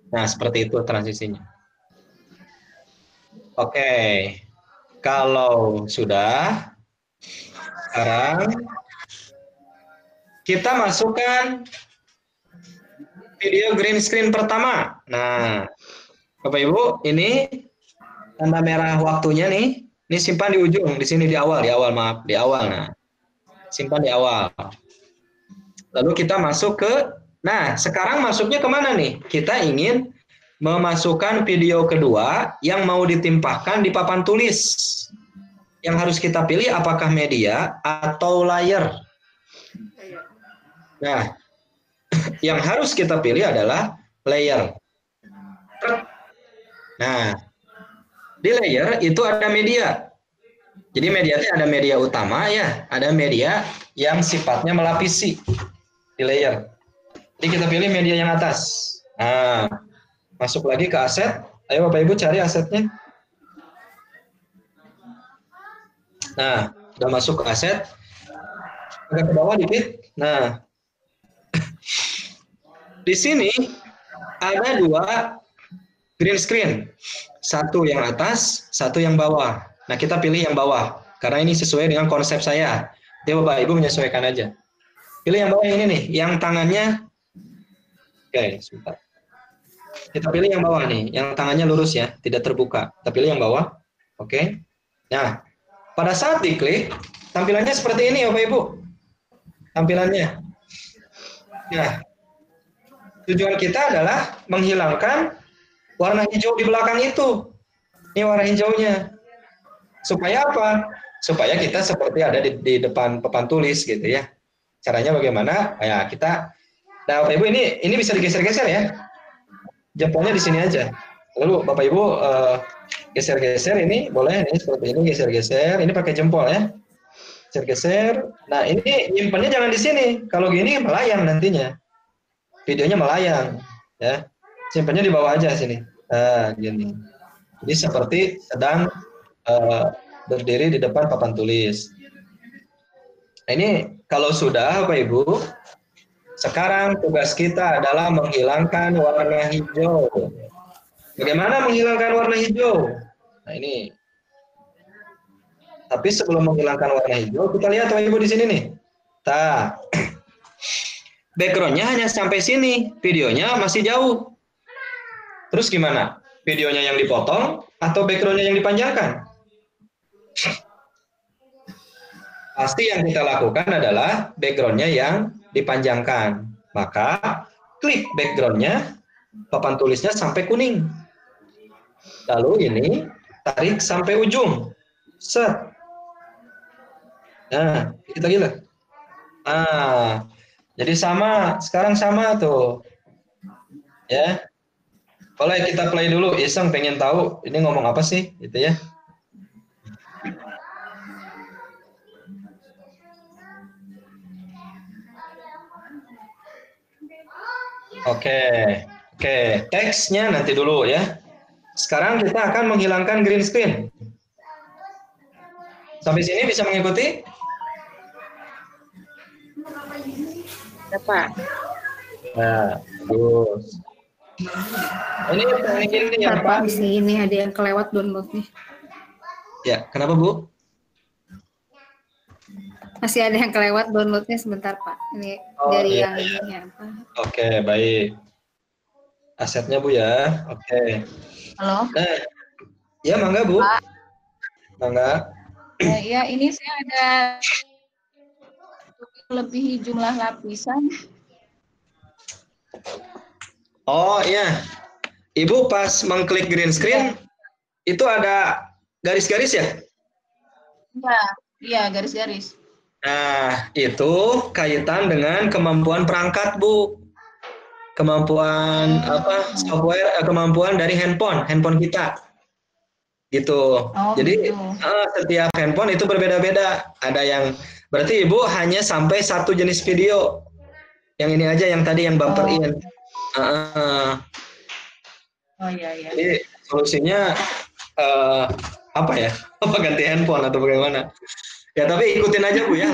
Nah, seperti itu transisinya. Oke. Kalau sudah, sekarang kita masukkan video green screen pertama. Nah, Bapak Ibu, ini tanda merah waktunya nih. Ini simpan di ujung, di sini di awal, maaf, di awal. Nah, simpan di awal. Lalu kita masuk ke, nah sekarang masuknya kemana nih? Kita ingin memasukkan video kedua yang mau ditimpahkan di papan tulis. Yang harus kita pilih apakah media atau layar. Nah, yang harus kita pilih adalah layer. Nah, di layer itu ada media. Jadi medianya ada media utama ya, ada media yang sifatnya melapisi di layer. Jadi kita pilih media yang atas. Nah, masuk lagi ke aset. Ayo Bapak Ibu cari asetnya. Nah, udah masuk ke aset. Agak ke bawah dikit. Nah, di sini ada 2 green screen. Satu yang atas, satu yang bawah. Nah, kita pilih yang bawah. Karena ini sesuai dengan konsep saya. Jadi Bapak Ibu menyesuaikan aja. Pilih yang bawah yang ini nih. Yang tangannya. Oke, sebentar. Kita pilih yang bawah nih. Yang tangannya lurus ya. Tidak terbuka. Kita pilih yang bawah. Oke. Nah, pada saat diklik, tampilannya seperti ini Bapak Ibu. Tampilannya. Nah, Tujuan kita adalah menghilangkan warna hijau di belakang itu. Ini warna hijaunya. Supaya apa? Supaya kita seperti ada di depan papan tulis gitu ya. Caranya bagaimana? Ya kita. Nah, Bapak Ibu ini bisa digeser-geser ya. Jempolnya di sini aja. Lalu Bapak Ibu geser-geser ini boleh nih seperti ini geser-geser. Ini pakai jempol ya. Geser-geser. Nah ini nyimpannya jangan di sini. Kalau gini melayang nantinya. Videonya melayang, ya. Simpannya di bawah aja sini. Nah, gini. Jadi seperti sedang berdiri di depan papan tulis. Nah, ini kalau sudah, Bapak Ibu, sekarang tugas kita adalah menghilangkan warna hijau. Bagaimana menghilangkan warna hijau? Nah, ini. Tapi sebelum menghilangkan warna hijau, kita lihat Bapak Ibu di sini nih. Backgroundnya hanya sampai sini, videonya masih jauh. Terus gimana? Videonya yang dipotong atau backgroundnya yang dipanjangkan? Pasti yang kita lakukan adalah backgroundnya yang dipanjangkan. Maka klik backgroundnya, papan tulisnya sampai kuning. Lalu ini tarik sampai ujung. Set. Nah, kita gila. Jadi sama, sekarang sama tuh. Ya. Boleh kita play dulu, iseng pengen tahu ini ngomong apa sih, gitu ya. Oke, teksnya nanti dulu ya. Sekarang kita akan menghilangkan green screen. Sampai sini bisa mengikuti? Bapak. Nah, terus. Ini teknik ini ya Pak. Di sini ada yang kelewat downloadnya. Ya, kenapa Bu? Masih ada yang kelewat downloadnya sebentar Pak. Ini dari yang ini apa? Oke, baik. Asetnya Bu ya. Oke. Halo. Ya, mangga Bu. Pak. Mangga. Ya, ini saya ada lebih jumlah lapisan. Oh iya, Ibu pas mengklik green screen itu ada garis-garis ya? Iya, garis-garis. Nah, itu kaitan dengan kemampuan perangkat Bu, kemampuan software, kemampuan dari handphone kita, gitu. Jadi gitu. setiap handphone itu berbeda-beda. Ada yang berarti Ibu hanya sampai satu jenis video. Yang ini aja yang tadi yang buffer-in. Iya. Jadi solusinya apa ya? Apa ganti handphone atau bagaimana? Ya tapi ikutin aja Bu ya.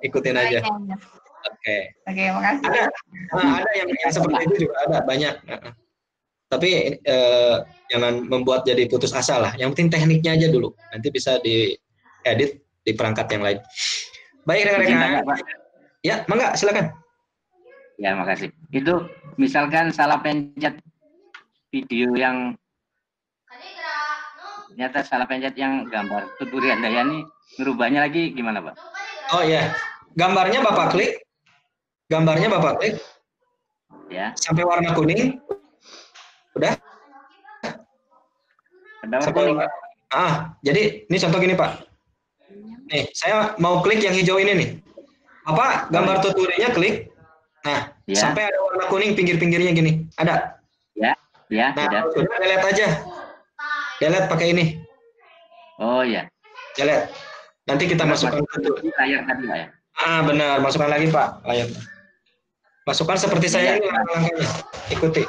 Ikutin aja. Oke, makasih. Ada yang seperti itu juga ada banyak. Tapi jangan membuat jadi putus asa lah. Yang penting tekniknya aja dulu. Nanti bisa diedit di perangkat yang lain. Baik rekan-rekan. Ya, mangga silakan. Ya, makasih. Itu misalkan salah pencet video yang ternyata salah pencet yang gambar Tuturi Handayani, merubahnya lagi gimana, Pak? Oh iya. Gambarnya Bapak klik. Ya. Sampai warna kuning. Udah? Sampai kuning. Jadi ini contoh gini, Pak. Nih, saya mau klik yang hijau ini nih. Apa gambar tuturinya klik. Nah, sampai ada warna kuning pinggir-pinggirnya gini. Ada? Ya, nah, sudah delete aja. Delete pakai ini. Oh iya. Delete. Nanti kita masukkan ke layar tadi, Pak ya. Benar, masukkan lagi, Pak, layar. Masukkan seperti saya ini langkah-langkahnya. Ikuti.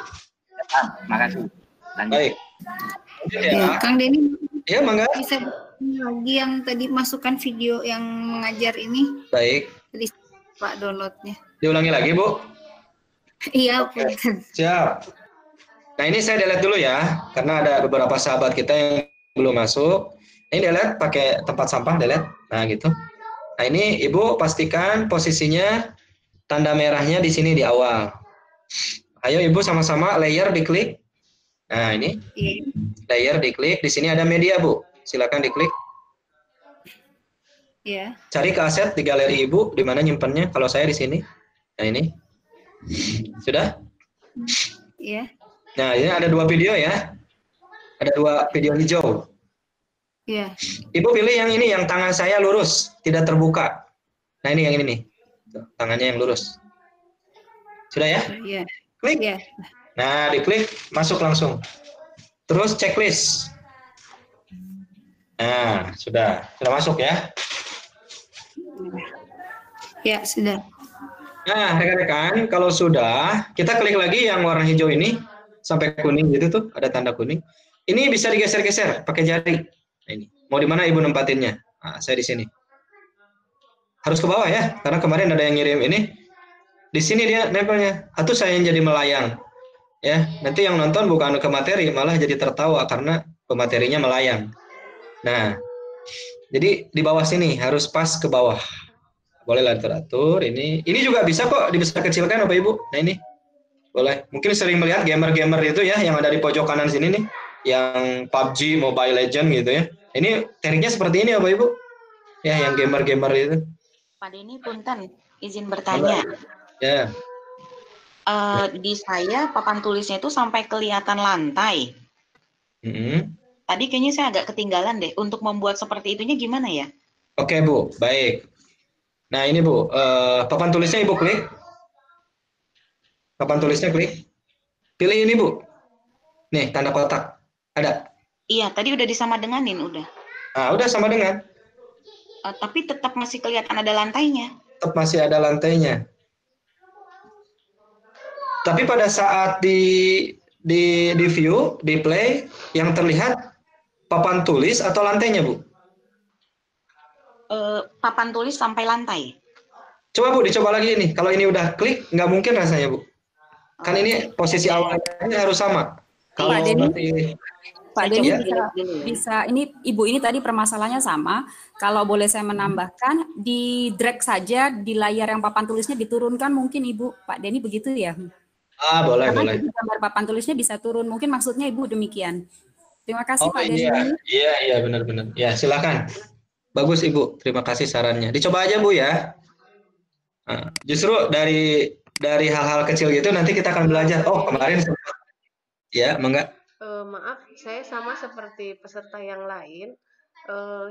Makasih. Lanjut. Baik. Ya, Kang Denny. Ya, mangga. Bisa lagi yang tadi masukkan video yang mengajar ini. Baik. Tadi Pak downloadnya. Diulangi lagi, Bu? Iya, Bu. Siap. Nah, ini saya delete dulu ya, karena ada beberapa sahabat kita yang belum masuk. Ini delete pakai tempat sampah, delete. Nah, gitu. Nah, ini Ibu pastikan posisinya tanda merahnya di sini di awal. Ayo Ibu sama-sama layer diklik. Nah, ini. Layer diklik, di sini ada media, Bu. Silakan diklik. Iya. Cari ke aset di galeri Ibu, di mana nyimpannya. Kalau saya di sini. Nah, ini. Sudah? Iya. Nah, ini ada 2 video ya. Ada 2 video hijau. Iya. Ibu pilih yang ini, yang tangan saya lurus, tidak terbuka. Nah, ini yang ini nih. Tuh, tangannya yang lurus. Sudah ya? Iya. Klik. Iya. Nah, diklik, masuk langsung. Terus checklist. Nah, sudah masuk ya. Ya, sudah. Nah, rekan-rekan, kalau sudah, kita klik lagi yang warna hijau ini sampai kuning gitu tuh, ada tanda kuning. Ini bisa digeser-geser pakai jari. Nah, ini. Mau di mana Ibu nempatinnya? Nah, saya di sini. Harus ke bawah ya, karena kemarin ada yang ngirim ini. Di sini dia nempelnya. Atau saya yang jadi melayang. Ya, nanti yang nonton bukan ke materi, malah jadi tertawa karena pematerinya melayang. Nah, jadi di bawah sini harus pas ke bawah. Boleh lah teratur. Ini juga bisa kok dibesar kecilkan Bapak Ibu. Nah ini boleh. Mungkin sering melihat gamer-gamer itu ya yang ada di pojok kanan sini nih, yang PUBG, Mobile Legend gitu ya. Ini tekniknya seperti ini Bapak Ibu. Ya, yang gamer-gamer itu. Pak Denny, punten, izin bertanya. Ya. Di saya papan tulisnya itu sampai kelihatan lantai. Tadi kayaknya saya agak ketinggalan deh. Untuk membuat seperti itunya gimana ya? Oke Bu, baik. Nah ini Bu, papan tulisnya Ibu klik. Papan tulisnya klik. Pilih ini Bu. Nih tanda kotak. Ada? Iya, tadi udah disamadenganin udah. Nah udah sama dengan. Tapi tetap masih kelihatan ada lantainya. Tetap masih ada lantainya. Tapi pada saat di view, di play, yang terlihat papan tulis atau lantainya Bu? Papan tulis sampai lantai. Coba Bu, dicoba lagi ini. Kalau ini udah klik, nggak mungkin rasanya Bu. Kan ini posisi awalnya harus sama. Kalau Pak Denny bisa ini Ibu ini tadi permasalahannya sama. Kalau boleh saya menambahkan, di drag saja di layar yang papan tulisnya diturunkan mungkin Ibu. Pak Denny begitu ya? Boleh, karena boleh. Gambar papan tulisnya bisa turun. Mungkin maksudnya Ibu demikian. Terima kasih Pak Denny. Iya, benar-benar. Ya, silakan. Bagus Ibu, terima kasih sarannya. Dicoba aja Bu ya. Nah, justru dari hal-hal kecil gitu nanti kita akan belajar. Oh kemarin ya, mangga. Maaf, saya sama seperti peserta yang lain.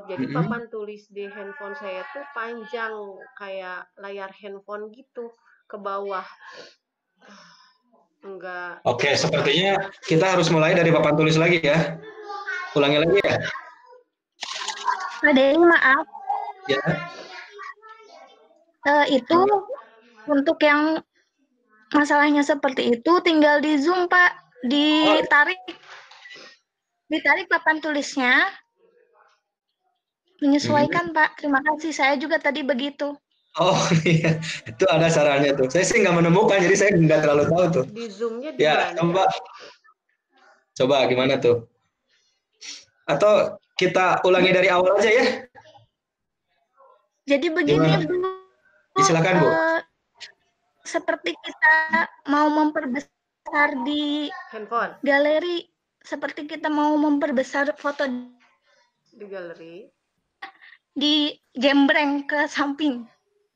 Jadi papan tulis di handphone saya tuh panjang kayak layar handphone gitu ke bawah. Enggak. Oke, sepertinya kita harus mulai dari papan tulis lagi ya. Ulangi lagi ya. Pak Denny, maaf. Ya. Itu untuk yang masalahnya seperti itu tinggal di zoom Pak, ditarik papan tulisnya, menyesuaikan Pak. Terima kasih, saya juga tadi begitu. Oh iya, itu ada sarannya tuh. Saya sih nggak menemukan, jadi saya nggak terlalu tahu tuh. Di zoomnya di ya, mana? Coba gimana tuh? Atau kita ulangi dari awal aja ya? Jadi begini Bu. Silakan Bu. Seperti kita mau memperbesar di handphone, galeri, seperti kita mau memperbesar foto di galeri, digembreng ke samping.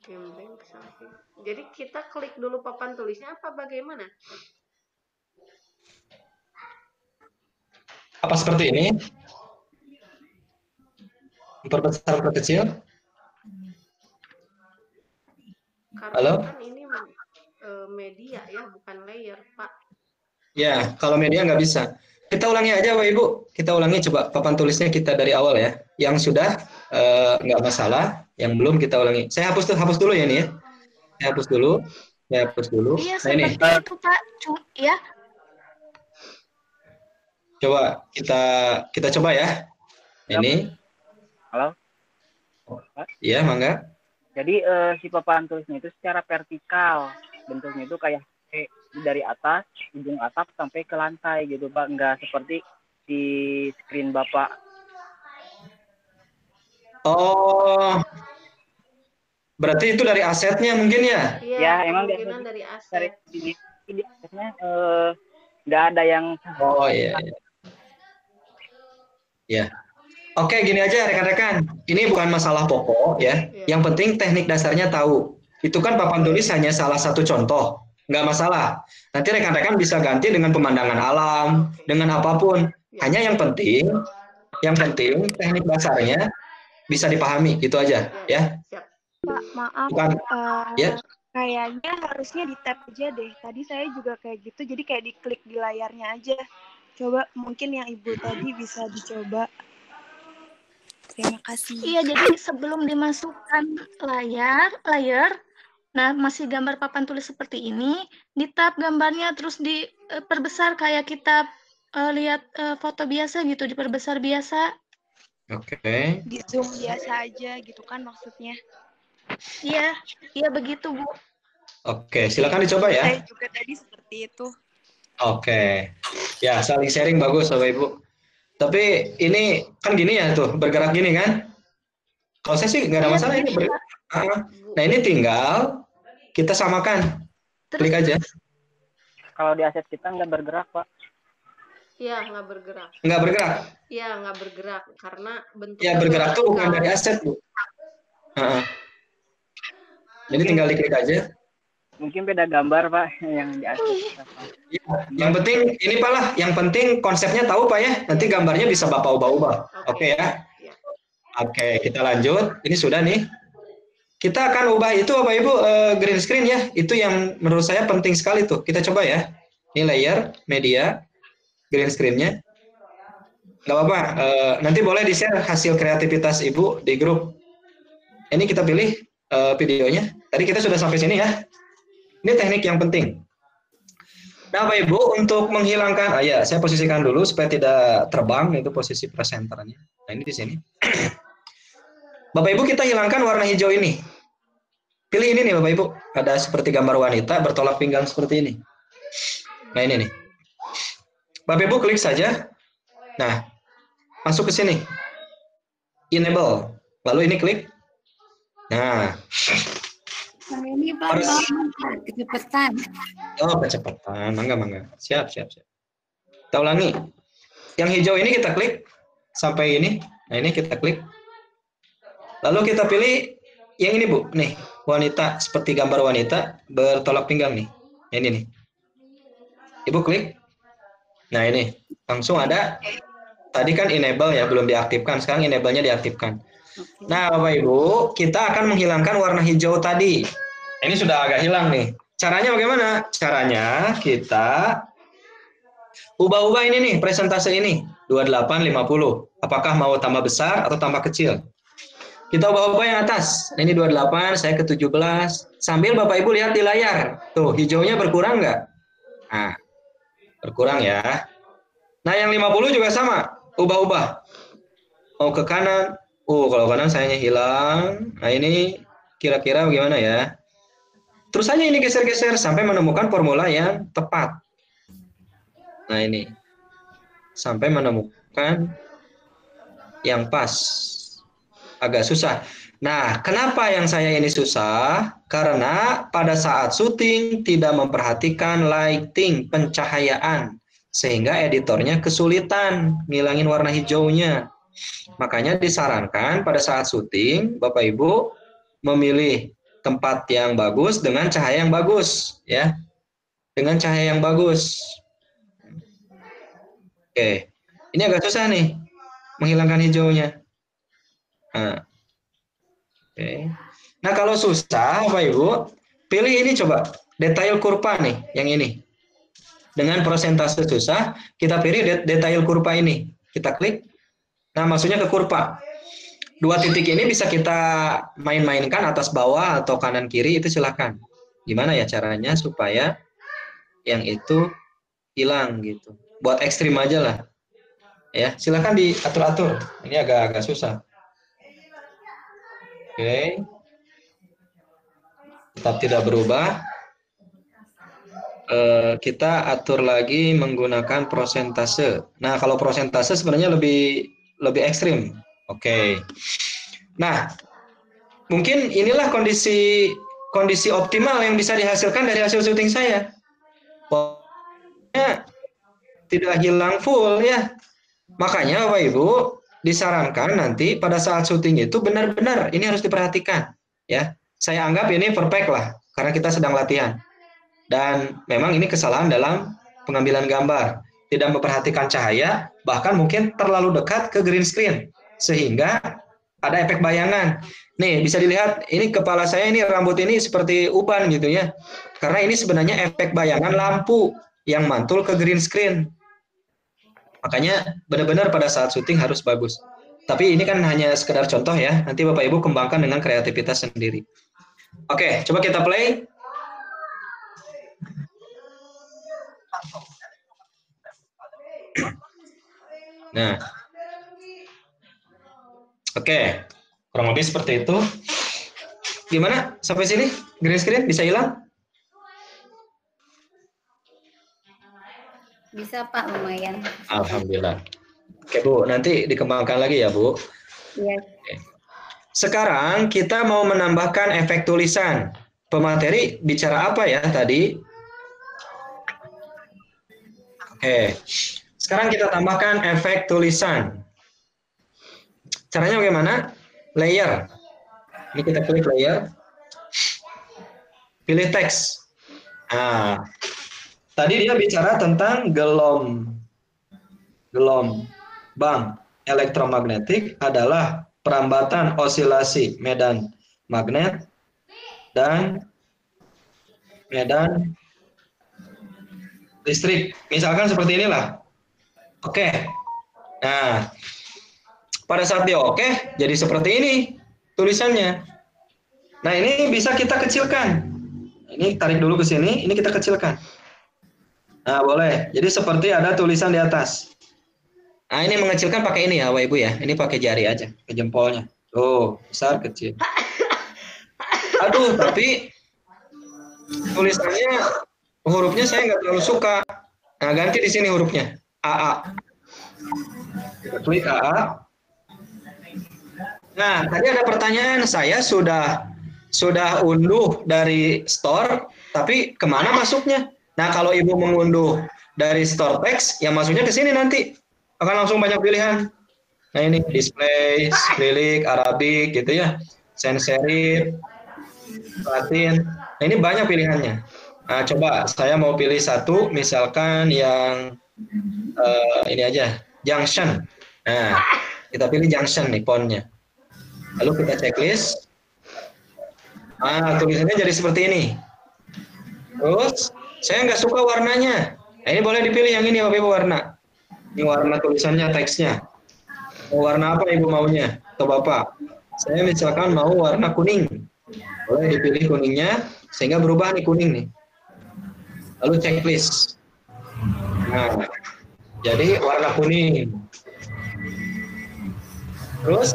Gembreng ke samping. Jadi kita klik dulu papan tulisnya apa bagaimana? Apa seperti ini? Memperbesar perkecil? Karena halo? Kan ini media ya, bukan layer Pak. Ya, kalau media nggak bisa. Kita ulangi aja Bapak Ibu. Kita ulangi coba papan tulisnya kita dari awal ya. Yang sudah nggak masalah, yang belum kita ulangi. Saya hapus dulu ya nih ya. Saya hapus dulu. Iya, nah, ini. Itu Pak. Ya. Coba kita coba ya. Ini. Halo. Iya, mangga. Jadi si papan tulisnya itu secara vertikal. Bentuknya itu kayak dari atas, ujung atap sampai ke lantai gitu Pak. Nggak seperti di screen Bapak. Oh. Berarti itu dari asetnya mungkin ya? Iya, ya, emang dari aset. Di asetnya nggak ada yang... Oh iya. Ya. Oke, gini aja rekan-rekan. Ini bukan masalah pokok ya. Yang penting teknik dasarnya tahu. Itu kan papan tulis hanya salah satu contoh. nggak masalah. Nanti rekan-rekan bisa ganti dengan pemandangan alam, dengan apapun. Hanya yang penting teknik dasarnya bisa dipahami, gitu aja, ya. Pak, maaf. Bukan, ya. Kayaknya harusnya di tap aja deh. Tadi saya juga kayak gitu, jadi kayak diklik di layarnya aja. Coba mungkin yang Ibu tadi bisa dicoba. Terima kasih. Iya, jadi sebelum dimasukkan layar, nah masih gambar papan tulis seperti ini, di tap gambarnya terus diperbesar kayak kita lihat foto biasa gitu, diperbesar biasa. Oke. Di zoom biasa aja gitu kan maksudnya. Iya begitu Bu. Oke, silakan dicoba ya. Saya juga tadi seperti itu. Oke, ya saling sharing bagus Bapak Ibu. Tapi ini kan gini ya tuh, bergerak gini kan? Kalau saya sih nggak ada masalah ini. Nah ini tinggal kita samakan, klik aja. Kalau di aset kita nggak bergerak Pak. Iya, nggak bergerak. Nggak bergerak? Iya, nggak bergerak karena bentuknya. Ya bergerak tuh bukan dari aset Bu. Jadi tinggal diklik aja. Mungkin beda gambar Pak yang di aset. Ya, yang penting ini Pak lah, yang penting konsepnya tahu Pak ya. Nanti gambarnya bisa Bapak ubah-ubah. Oke ya. Oke, kita lanjut. Ini sudah nih. Kita akan ubah itu Bapak Ibu green screen ya. Itu yang menurut saya penting sekali tuh. Kita coba ya. Ini layer, media, green screen-nya. Nggak apa-apa. Nanti boleh di-share hasil kreativitas Ibu di grup. Ini kita pilih videonya. Tadi kita sudah sampai sini ya. Ini teknik yang penting. Nah, Bapak Ibu, untuk menghilangkan, ya, saya posisikan dulu supaya tidak terbang, itu posisi presenternya. Nah, ini di sini. Bapak Ibu, kita hilangkan warna hijau ini. Pilih ini nih, Bapak Ibu. Ada seperti gambar wanita bertolak pinggang seperti ini. Nah, ini nih. Bapak Ibu klik saja. Nah, masuk ke sini. Enable. Lalu ini klik. Nah. Ini Pak, kecepatan. Oh, kecepatan. Mangga. Siap. Kita ulangi. Yang hijau ini kita klik sampai ini. Nah, ini kita klik. Lalu kita pilih yang ini, Bu. Nih, wanita seperti gambar wanita bertolak pinggang nih. Ini nih. Ibu klik. Nah, ini langsung ada. Tadi kan enable ya, belum diaktifkan. Sekarang enable-nya diaktifkan. Nah, Bapak Ibu, kita akan menghilangkan warna hijau tadi. Ini sudah agak hilang nih. Caranya bagaimana? Caranya kita ubah-ubah ini nih, presentase ini. 28, 50. Apakah mau tambah besar atau tambah kecil? Kita ubah-ubah yang atas. Ini 28, saya ke 17. Sambil Bapak Ibu lihat di layar. Tuh, hijaunya berkurang nggak? Nah, berkurang ya. Nah, yang 50 juga sama. Ubah-ubah. Mau ke kanan. Kalau kanan sayanya hilang. Nah, ini kira-kira bagaimana ya? Terus saja ini geser-geser sampai menemukan formula yang tepat. Nah, ini. Sampai menemukan yang pas. Agak susah. Nah, kenapa yang saya ini susah? Karena pada saat syuting tidak memperhatikan lighting, pencahayaan. Sehingga editornya kesulitan ngilangin warna hijaunya. Makanya disarankan pada saat syuting, Bapak Ibu memilih tempat yang bagus dengan cahaya yang bagus, ya. Dengan cahaya yang bagus. Oke, ini agak susah nih menghilangkan hijaunya. Nah, oke. Nah, kalau susah, Bapak Ibu, pilih ini coba detail kurva nih, yang ini. Dengan persentase susah, kita pilih detail kurva ini. Kita klik. Nah, maksudnya ke kurva. 2 titik ini bisa kita main-mainkan atas bawah atau kanan kiri, itu silakan. Gimana ya caranya supaya yang itu hilang gitu. Buat ekstrim aja lah. Ya, silakan diatur-atur. Ini agak susah. Oke. Tetap tidak berubah. Kita atur lagi menggunakan prosentase. Nah, kalau prosentase sebenarnya lebih ekstrim. Oke. Nah, mungkin inilah kondisi optimal yang bisa dihasilkan dari hasil syuting saya. Pokoknya tidak hilang full ya. Makanya Bapak Ibu disarankan nanti pada saat syuting itu benar-benar ini harus diperhatikan ya. Saya anggap ini perfect lah karena kita sedang latihan. Dan memang ini kesalahan dalam pengambilan gambar. Tidak memperhatikan cahaya, bahkan mungkin terlalu dekat ke green screen. Sehingga ada efek bayangan. Nih, bisa dilihat, ini kepala saya, ini rambut ini seperti uban gitu ya. Karena ini sebenarnya efek bayangan lampu yang mantul ke green screen. Makanya benar-benar pada saat syuting harus bagus. Tapi ini kan hanya sekedar contoh ya. Nanti Bapak Ibu kembangkan dengan kreativitas sendiri. Oke, coba kita play. Nah, oke, kurang lebih seperti itu. Gimana sampai sini? Green screen bisa hilang? Bisa Pak, lumayan. Alhamdulillah. Oke Bu, nanti dikembangkan lagi ya Bu. Iya. Sekarang kita mau menambahkan efek tulisan. Pemateri bicara apa ya tadi? Oke, sekarang kita tambahkan efek tulisan. Caranya bagaimana? Layer. Ini kita klik layer. Pilih teks. Nah, tadi dia bicara tentang gelombang elektromagnetik adalah perambatan osilasi medan magnet dan medan listrik. Misalkan seperti inilah. Oke. Nah, pada saat dia oke, jadi seperti ini tulisannya. Nah, ini bisa kita kecilkan. Ini tarik dulu ke sini, ini kita kecilkan. Nah, boleh. Jadi seperti ada tulisan di atas. Nah, ini mengecilkan pakai ini ya, Bapak Ibu ya. Ini pakai jari aja, ke jempolnya. Tuh, besar, kecil. Aduh, tapi tulisannya, hurufnya saya nggak terlalu suka. Nah, ganti di sini hurufnya. AA. Kita klik AA. Nah, tadi ada pertanyaan, saya sudah unduh dari store, tapi kemana masuknya? Nah, kalau Ibu mengunduh dari store text, yang masuknya ke sini nanti. Akan langsung banyak pilihan. Nah, ini display, Cyrillic, Arabic, gitu ya. Sans serif, Latin. Nah, ini banyak pilihannya. Nah, coba saya mau pilih satu, misalkan yang ini aja, Junction. Nah, kita pilih Junction nih, fontnya. Lalu kita checklist. Nah, tulisannya jadi seperti ini. Terus, saya nggak suka warnanya. Nah, ini boleh dipilih yang ini, Bapak Ibu, warna. Ini warna tulisannya, teksnya. Mau warna apa Ibu maunya? Atau Bapak? Saya misalkan mau warna kuning. Boleh dipilih kuningnya, sehingga berubah nih kuning nih. Lalu checklist. Nah, jadi warna kuning. Terus,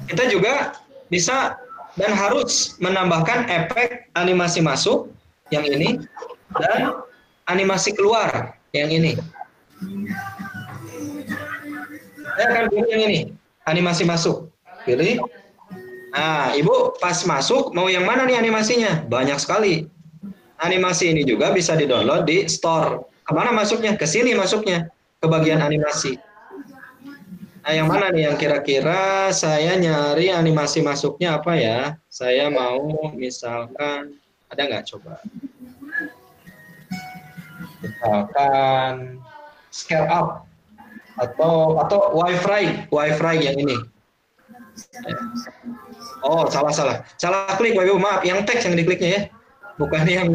kita juga bisa dan harus menambahkan efek animasi masuk yang ini dan animasi keluar yang ini. Saya akan pilih yang ini, animasi masuk. Pilih. Nah, Ibu pas masuk mau yang mana nih animasinya? Banyak sekali. Animasi ini juga bisa di-download di store. Kemana masuknya? Ke sini masuknya, ke bagian animasi. Nah, yang mana nih yang kira-kira saya nyari animasi masuknya apa ya? Saya mau misalkan, ada nggak coba? Misalkan scale up atau Wi-Fi yang ini. Oh, salah klik, Bapak Ibu, maaf, yang teks yang dikliknya ya, bukan yang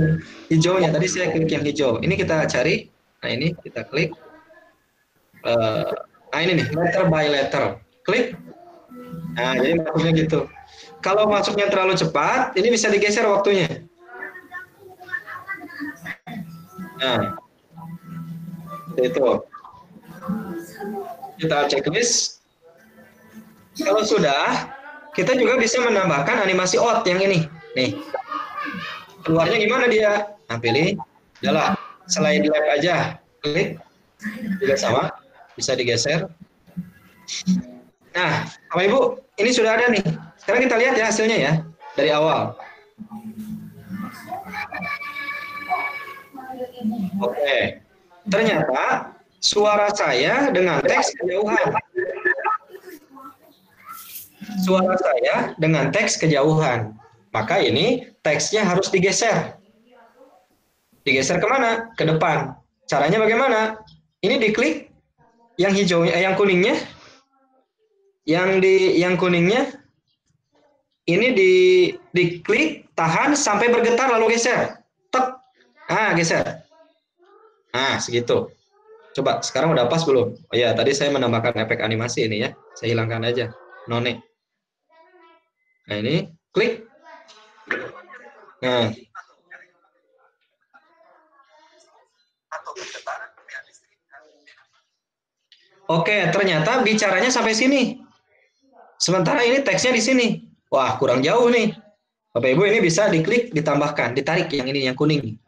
hijaunya. Tadi saya klik yang hijau. Ini kita cari. Nah, ini kita klik. Nah, ini nih, letter by letter. Klik. Nah, jadi masuknya gitu. Kalau masuknya terlalu cepat, ini bisa digeser waktunya. Nah, itu. Kita checklist. Kalau sudah, kita juga bisa menambahkan animasi out yang ini. Nih. Keluarnya gimana dia? Nah, pilih. Jalan. Slide left aja. Klik. Juga sama. Bisa digeser. Nah, Bapak Ibu, ini sudah ada nih. Sekarang kita lihat ya hasilnya ya. Dari awal. Oke. Ternyata suara saya dengan teks kejauhan. Suara saya dengan teks kejauhan. Maka ini teksnya harus digeser. Digeser kemana? Ke depan. Caranya bagaimana? Ini diklik yang hijaunya, yang kuningnya, yang kuningnya, ini diklik, tahan sampai bergetar lalu geser. Tek. Geser. Segitu. Coba sekarang udah pas belum? Oh ya, tadi saya menambahkan efek animasi ini ya. Saya hilangkan aja. None. Nah, ini klik. Nah. Oke, ternyata bicaranya sampai sini. Sementara ini teksnya di sini. Wah, kurang jauh nih. Bapak Ibu, ini bisa diklik, ditambahkan, ditarik yang ini, yang kuning.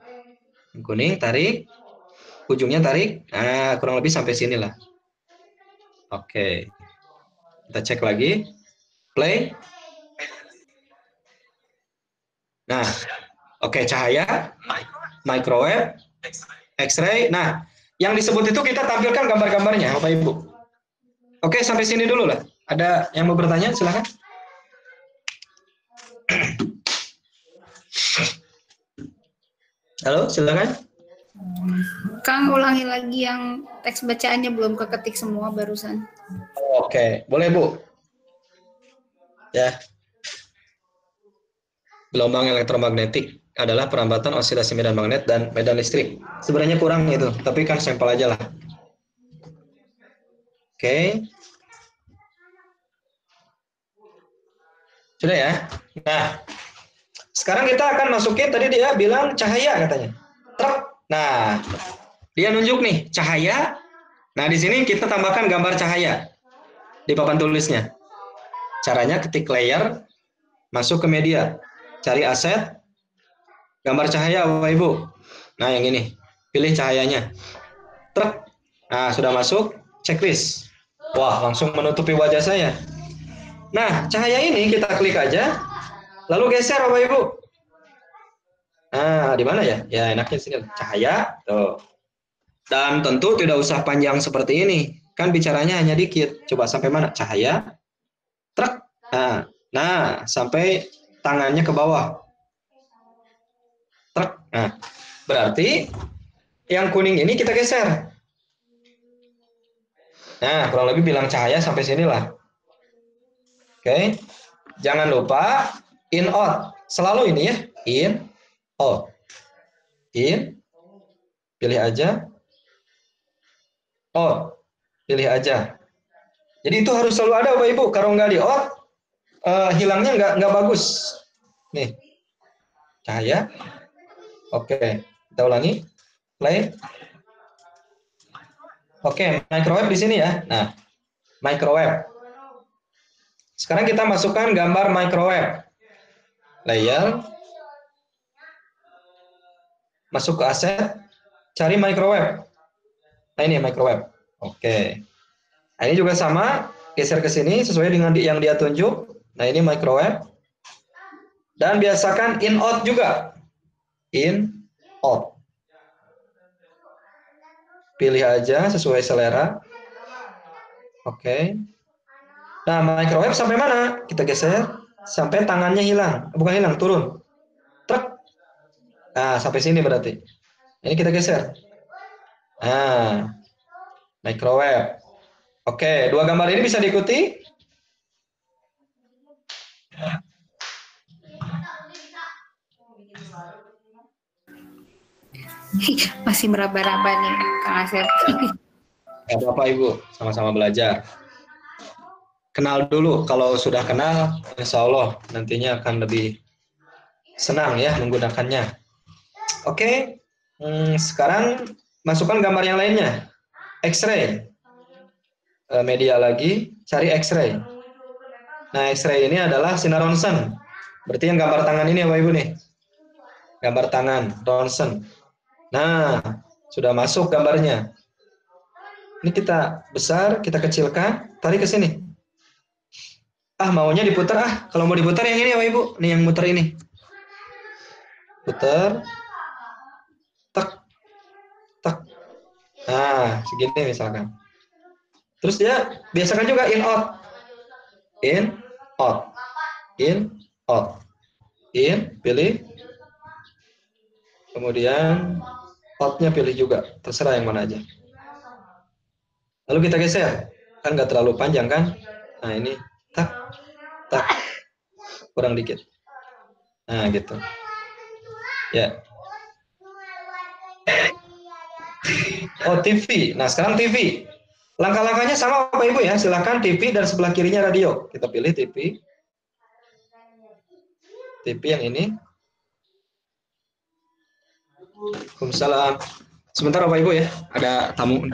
Yang kuning, tarik. Ujungnya tarik. Nah, kurang lebih sampai sini lah. Oke. Kita cek lagi. Play. Nah, oke, cahaya, microwave, X-ray. Nah, yang disebut itu kita tampilkan gambar-gambarnya, Bapak Ibu. Oke, sampai sini dulu lah. Ada yang mau bertanya? Silakan. Halo, silakan. Kang, ulangi lagi yang teks bacaannya belum keketik semua barusan. Oke, boleh Bu. Ya. Gelombang elektromagnetik adalah perambatan osilasi medan magnet dan medan listrik. Sebenarnya kurang itu, tapi kan sampel aja lah. Oke. Sudah ya? Nah, sekarang kita akan masukin, tadi dia bilang cahaya katanya. Truk. Nah, dia nunjuk nih, cahaya. Nah, di sini kita tambahkan gambar cahaya di papan tulisnya. Caranya ketik layer, masuk ke media. Cari aset, gambar cahaya Bapak Ibu. Nah, yang ini. Pilih cahayanya. Truk. Nah, sudah masuk. Checklist. Wah, langsung menutupi wajah saya. Nah, cahaya ini kita klik aja. Lalu geser Bapak Ibu. Nah, di mana ya? Ya, enaknya sini. Cahaya. Tuh. Dan tentu tidak usah panjang seperti ini. Kan bicaranya hanya dikit. Coba sampai mana? Cahaya. Truk. Nah, sampai tangannya ke bawah. Truk. Nah, berarti yang kuning ini kita geser. Nah, kurang lebih bilang cahaya sampai sinilah. Oke. Jangan lupa in out. Selalu ini ya. In out. In. Pilih aja. Out. Pilih aja. Jadi itu harus selalu ada Bapak Ibu. Kalau nggak di out, hilangnya nggak bagus. Nih. Cahaya. Oke. Kita ulangi. Play. Oke, microwave di sini ya. Nah, microwave. Sekarang kita masukkan gambar microwave. Layer. Masuk ke aset. Cari microwave. Nah, ini microwave. Oke. Nah, ini juga sama. Geser ke sini sesuai dengan yang dia tunjuk. Nah, ini microwave. Dan biasakan in out juga. In out. Pilih aja sesuai selera. Oke. Nah, microwave sampai mana? Kita geser sampai tangannya hilang. Bukan hilang, turun. Truk. Nah, sampai sini berarti. Ini kita geser. Nah, microwave. Oke, dua gambar ini bisa diikuti. Masih meraba-raba nih, Kang Asep. Ya, Bapak Ibu, sama-sama belajar. Kenal dulu, kalau sudah kenal, insya Allah nantinya akan lebih senang ya menggunakannya. Oke, sekarang masukkan gambar yang lainnya. X-ray. Media lagi, cari X-ray. Nah, X-ray ini adalah sinar ronsen. Berarti yang gambar tangan ini ya Bapak Ibu nih. Gambar tangan, ronsen. Nah, sudah masuk gambarnya. Ini kita besar, kita kecilkan, tarik ke sini. Maunya diputar Kalau mau diputar yang ini ya Bapak Ibu. Nih yang muter ini. Putar. Tak. Tak. Nah, segini misalkan. Terus dia biasakan juga in out. In out. In out. In, pilih. Kemudian outnya pilih juga, terserah yang mana aja. Lalu kita geser, kan nggak terlalu panjang kan? Nah ini, tak, kurang dikit. Nah gitu. Ya. Oh TV. Nah sekarang TV. Langkah-langkahnya sama Bapak Ibu ya. Silakan TV dan sebelah kirinya radio. Kita pilih TV. TV yang ini. Waalaikumsalam. Sebentar Bapak Ibu ya. Ada tamu.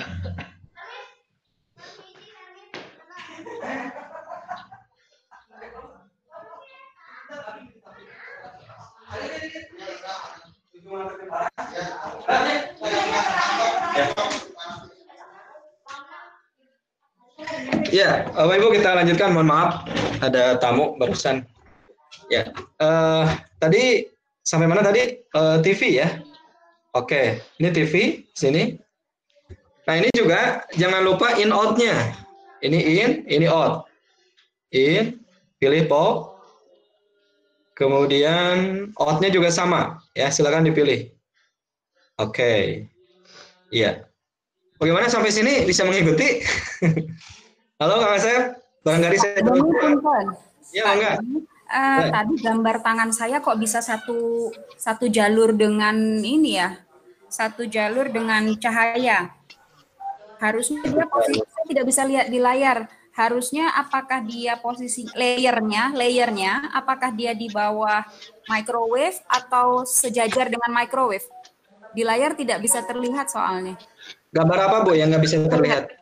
Ya, Bapak Ibu kita lanjutkan. Mohon maaf, ada tamu barusan. Ya, tadi sampai mana tadi? TV ya. Oke, ini TV sini. Nah ini juga jangan lupa in out-nya. Ini in, ini out. In, pilih PO. Kemudian out-nya juga sama. Ya, silakan dipilih. Oke. Iya. Bagaimana sampai sini bisa mengikuti? Halo Kang Asep, barangkali saya ya enggak. Tadi gambar tangan saya kok bisa satu jalur dengan ini ya, satu jalur dengan cahaya. Harusnya dia posisi saya tidak bisa lihat di layar. Harusnya apakah dia posisi layernya, apakah dia di bawah microwave atau sejajar dengan microwave? Di layar tidak bisa terlihat soalnya. Gambar apa Bu yang nggak bisa terlihat?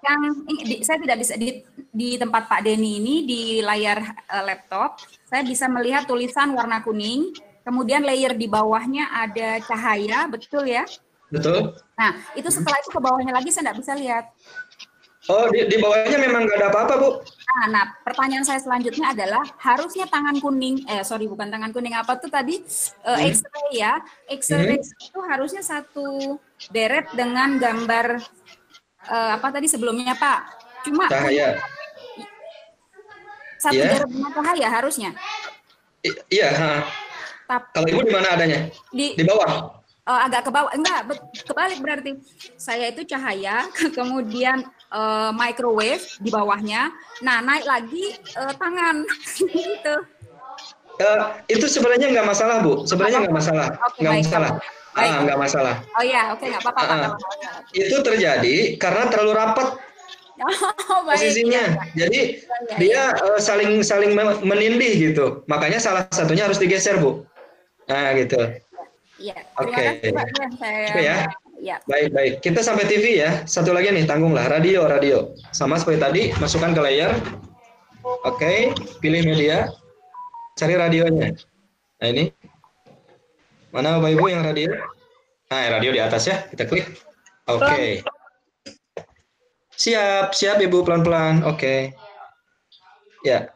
Saya tidak bisa di tempat Pak Denny ini di layar laptop, saya bisa melihat tulisan warna kuning, kemudian layer di bawahnya ada cahaya, betul ya? Betul. Nah, itu setelah itu ke bawahnya lagi saya tidak bisa lihat. Oh, di bawahnya memang nggak ada apa-apa Bu? Nah, pertanyaan saya selanjutnya adalah harusnya tangan kuning, bukan tangan kuning, apa tuh tadi? X-ray ya. X-ray itu harusnya satu deret dengan gambar apa tadi sebelumnya Pak? Cuma cahaya. Satu deret dengan cahaya harusnya. Iya. Kalau Ibu di mana adanya? Di bawah. Agak ke bawah, enggak, kebalik berarti. Saya itu cahaya, kemudian microwave di bawahnya, nah naik lagi tangan, gitu. Itu sebenarnya nggak masalah Bu, sebenarnya nggak masalah, nggak masalah. Nggak masalah. Oh ya, oke, nggak apa-apa. Itu terjadi karena terlalu rapat posisinya, jadi dia saling menindih gitu, makanya salah satunya harus digeser Bu. Nah gitu. Iya. Oke. Ya. Baik. Kita sampai TV ya. Satu lagi nih, tanggunglah radio. Sama seperti tadi, masukkan ke layar. Oke, pilih media. Cari radionya. Nah ini. Mana Bapak Ibu yang radio? Nah, radio di atas ya. Kita klik. Oke. Siap Ibu, pelan-pelan. Oke. Ya.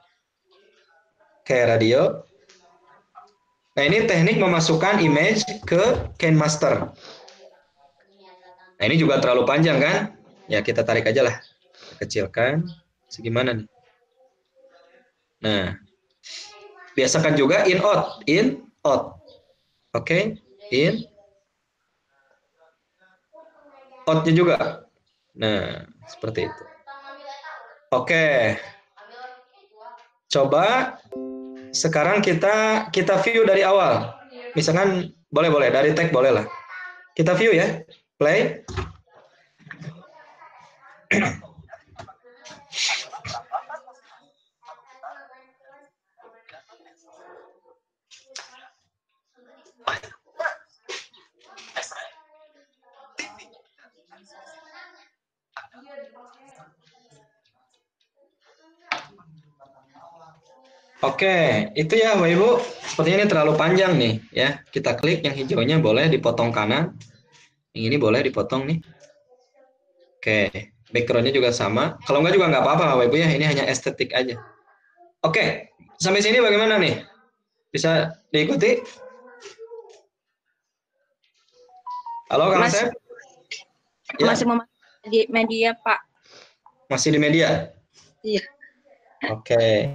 Oke, radio. Nah ini teknik memasukkan image ke KineMaster. Nah ini juga terlalu panjang kan? Ya kita tarik aja lah. Kecilkan. Segimana nih? Nah. Biasakan juga in out. Oke. In. Out-nya juga. Nah seperti itu. Oke. Coba. Sekarang kita view dari awal. Misalkan boleh dari tag boleh lah. Kita view ya. Play. Oke, itu ya Bapak Ibu. Sepertinya ini terlalu panjang nih ya. Kita klik yang hijaunya boleh dipotong kanan. Yang ini boleh dipotong nih. Oke, backgroundnya juga sama. Kalau enggak juga nggak apa-apa Bapak Ibu ya. Ini hanya estetik aja. Oke, sampai sini bagaimana nih? Bisa diikuti? Halo Kang Asep? Masih di media Pak. Masih di media? Iya. Oke.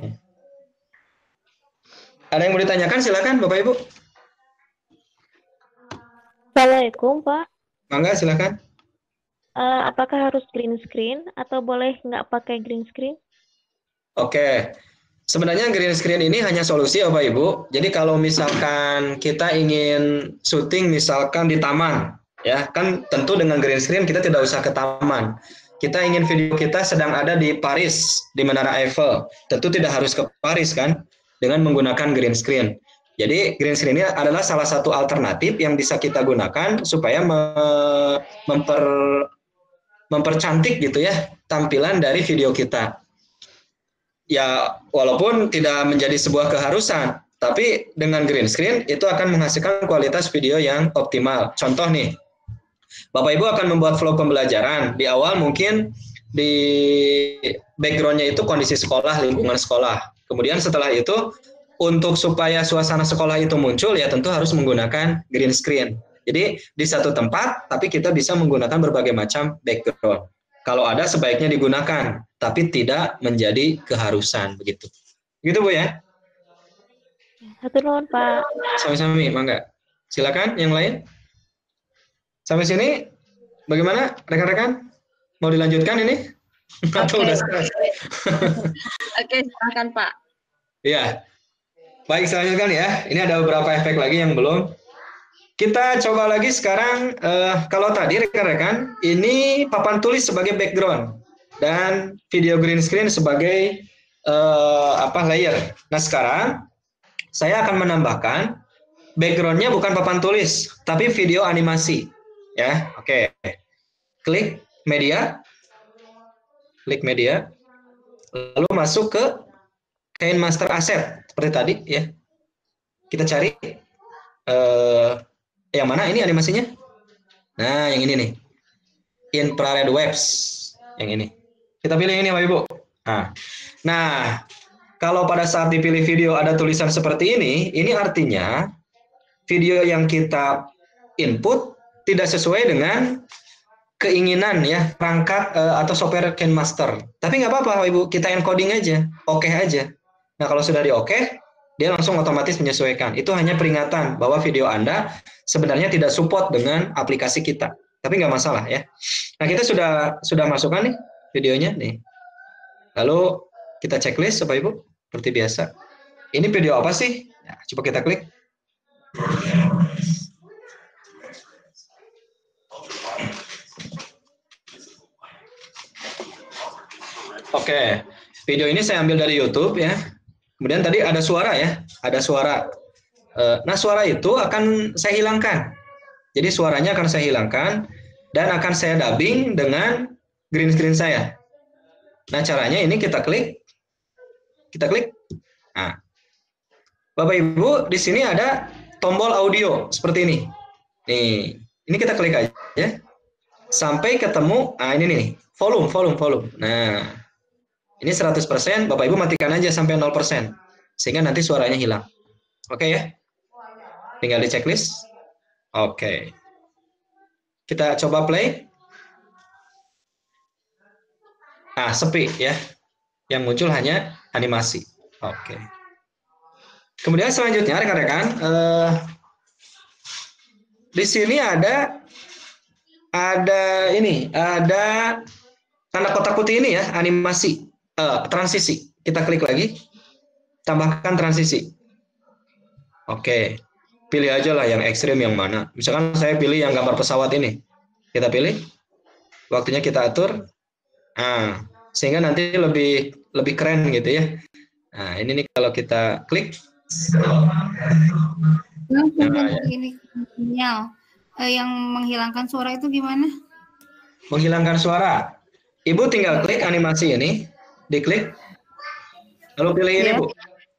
Ada yang mau ditanyakan? Silakan Bapak Ibu. Assalamualaikum, Pak. Mangga, silakan. Apakah harus green screen atau boleh nggak pakai green screen? Oke. Sebenarnya green screen ini hanya solusi ya Bapak Ibu. Jadi kalau misalkan kita ingin syuting misalkan di taman, ya kan tentu dengan green screen kita tidak usah ke taman. Kita ingin video kita sedang ada di Paris, di Menara Eiffel. Tentu tidak harus ke Paris kan, dengan menggunakan green screen. Jadi green screen ini adalah salah satu alternatif yang bisa kita gunakan supaya mempercantik gitu ya tampilan dari video kita. Ya walaupun tidak menjadi sebuah keharusan, tapi dengan green screen itu akan menghasilkan kualitas video yang optimal. Contoh nih, Bapak Ibu akan membuat vlog pembelajaran. Di awal mungkin di background-nya itu kondisi sekolah, lingkungan sekolah. Kemudian setelah itu untuk supaya suasana sekolah itu muncul ya tentu harus menggunakan green screen. Jadi di satu tempat tapi kita bisa menggunakan berbagai macam background. Kalau ada sebaiknya digunakan, tapi tidak menjadi keharusan begitu. Begitu Bu ya? Satu nuhun, Pak. Sami-sami, mangga. Silakan yang lain. Sampai sini bagaimana rekan-rekan? Mau dilanjutkan ini? Atau udah stres? Oke, silakan Pak. Iya. Baik, saya lanjutkan ya. Ini ada beberapa efek lagi yang belum. Kita coba lagi sekarang, kalau tadi rekan-rekan, ini papan tulis sebagai background dan video green screen sebagai layer. Nah sekarang saya akan menambahkan backgroundnya bukan papan tulis, tapi video animasi. Ya, oke. Klik media, lalu masuk ke KineMaster Asset seperti tadi ya. Kita cari. Yang mana ini animasinya? Nah, yang ini nih. Infrared Waves. Yang ini. Kita pilih ini, Bapak Ibu. Nah, kalau pada saat dipilih video ada tulisan seperti ini artinya video yang kita input tidak sesuai dengan keinginan ya perangkat atau software KineMaster. Tapi nggak apa-apa, Bapak Ibu. Kita encoding aja. Oke aja. Nah, kalau sudah di-oke, dia langsung otomatis menyesuaikan. Itu hanya peringatan bahwa video Anda sebenarnya tidak support dengan aplikasi kita. Tapi nggak masalah ya. Nah, kita sudah masukkan nih videonya nih. Lalu kita checklist Bapak Ibu seperti biasa. Ini video apa sih? Nah, coba kita klik. Oke, video ini saya ambil dari YouTube ya. Kemudian tadi ada suara ya, ada suara. Nah suara itu akan saya hilangkan. Jadi suaranya akan saya hilangkan dan akan saya dubbing dengan green screen saya. Nah caranya ini kita klik. Nah, Bapak Ibu di sini ada tombol audio seperti ini. Nih, ini kita klik aja sampai ketemu. Nah ini nih, volume. Nah. Ini 100%, Bapak Ibu matikan aja sampai 0%. Sehingga nanti suaranya hilang. Oke ya? Tinggal di checklist. Oke. Kita coba play. Nah, sepi ya. Yang muncul hanya animasi. Oke. Kemudian selanjutnya rekan-rekan, di sini ada tanda kotak putih ini ya, animasi. Transisi, kita klik lagi, tambahkan transisi. Oke, pilih aja lah yang ekstrim yang mana. Misalkan saya pilih yang gambar pesawat ini, kita pilih, waktunya kita atur, sehingga nanti lebih keren gitu ya. Nah ini nih kalau kita klik. Ini sinyal yang menghilangkan suara itu gimana? Menghilangkan suara, Ibu tinggal klik animasi ini. Diklik, lalu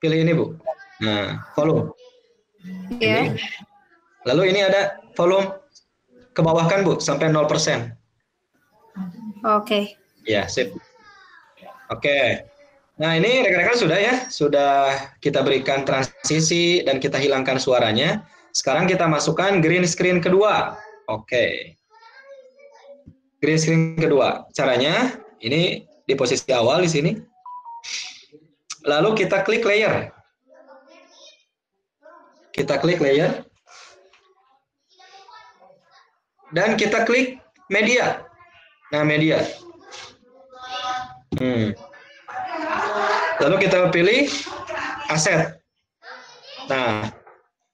pilih ini Bu, Nah, volume. Ini. Lalu ini ada volume ke bawah kan Bu, sampai 0%. Oke. Ya, sip. Oke. Nah ini rekan-rekan sudah kita berikan transisi dan kita hilangkan suaranya. Sekarang kita masukkan green screen kedua. Oke. Green screen kedua. Caranya ini di posisi awal di sini. Lalu kita klik layer. dan kita klik media. Nah, media. Lalu kita pilih aset. Nah,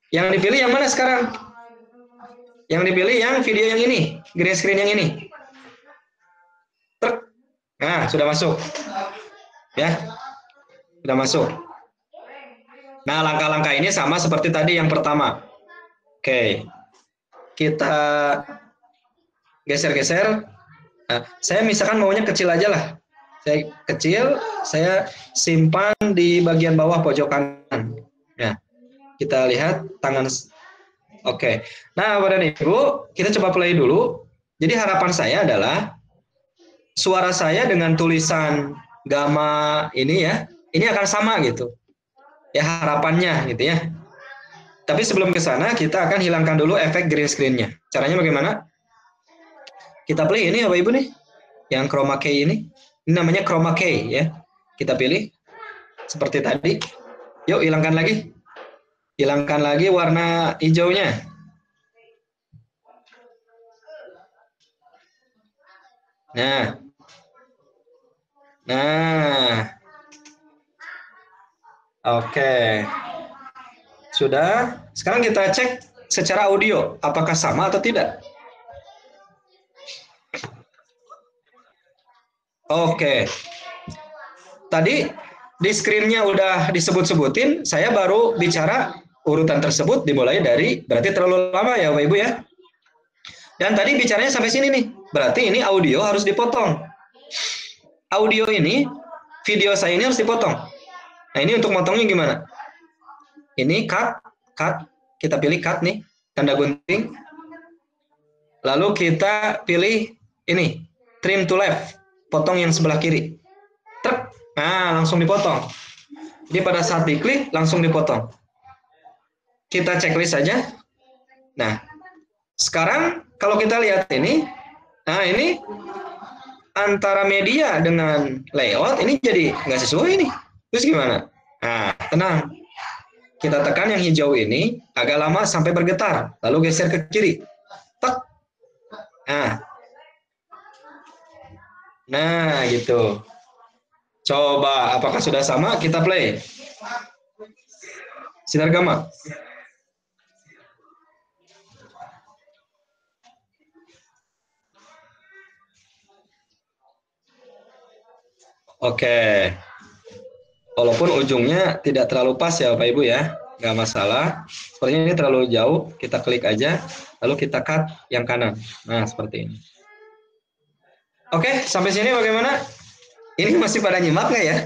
yang dipilih yang mana sekarang? Yang dipilih yang video yang ini, green screen yang ini. Nah, sudah masuk. Ya, sudah masuk. Nah, langkah-langkah ini sama seperti tadi yang pertama. Oke, kita geser-geser. Nah, saya misalkan maunya kecil aja lah. Saya kecil, saya simpan di bagian bawah pojok kanan. Ya, kita lihat tangan. Oke. Nah, Bapak dan Ibu, kita coba play dulu. Jadi harapan saya adalah suara saya dengan tulisan gamma ini ya, ini akan sama gitu. Ya, harapannya gitu ya. Tapi sebelum ke sana, kita akan hilangkan dulu efek green screen-nya. Caranya bagaimana? Kita play ini Bapak Ibu nih, yang chroma key ini. Ini namanya chroma key ya. Kita pilih seperti tadi. Yuk, hilangkan lagi. Hilangkan lagi warna hijaunya. Nah. Oke. Sudah. Sekarang kita cek secara audio apakah sama atau tidak. Oke. Tadi di screen-nya udah disebut-sebutin, saya baru bicara urutan tersebut dimulai dari, berarti terlalu lama ya Bapak Ibu ya. Dan tadi bicaranya sampai sini nih, berarti ini audio harus dipotong. Audio ini, video saya ini harus dipotong. Nah, ini untuk motongnya gimana? Ini cut, kita pilih cut nih, tanda gunting. Lalu kita pilih ini, trim to left. Potong yang sebelah kiri. Truk. Nah, langsung dipotong. Jadi pada saat diklik, langsung dipotong. Kita checklist saja. Nah, sekarang kalau kita lihat ini, nah ini antara media dengan layout, ini jadi nggak sesuai nih. Terus gimana? Nah, tenang. Kita tekan yang hijau ini, agak lama sampai bergetar. Lalu geser ke kiri. Tek. Nah, gitu. Coba, apakah sudah sama? Kita play. Sinar gamma. Oke. Walaupun ujungnya tidak terlalu pas ya Bapak Ibu ya. Nggak masalah. Sepertinya ini terlalu jauh. Kita klik aja. Lalu kita cut yang kanan. Nah, seperti ini. Oke, sampai sini bagaimana? Ini masih pada nyimak nggak ya?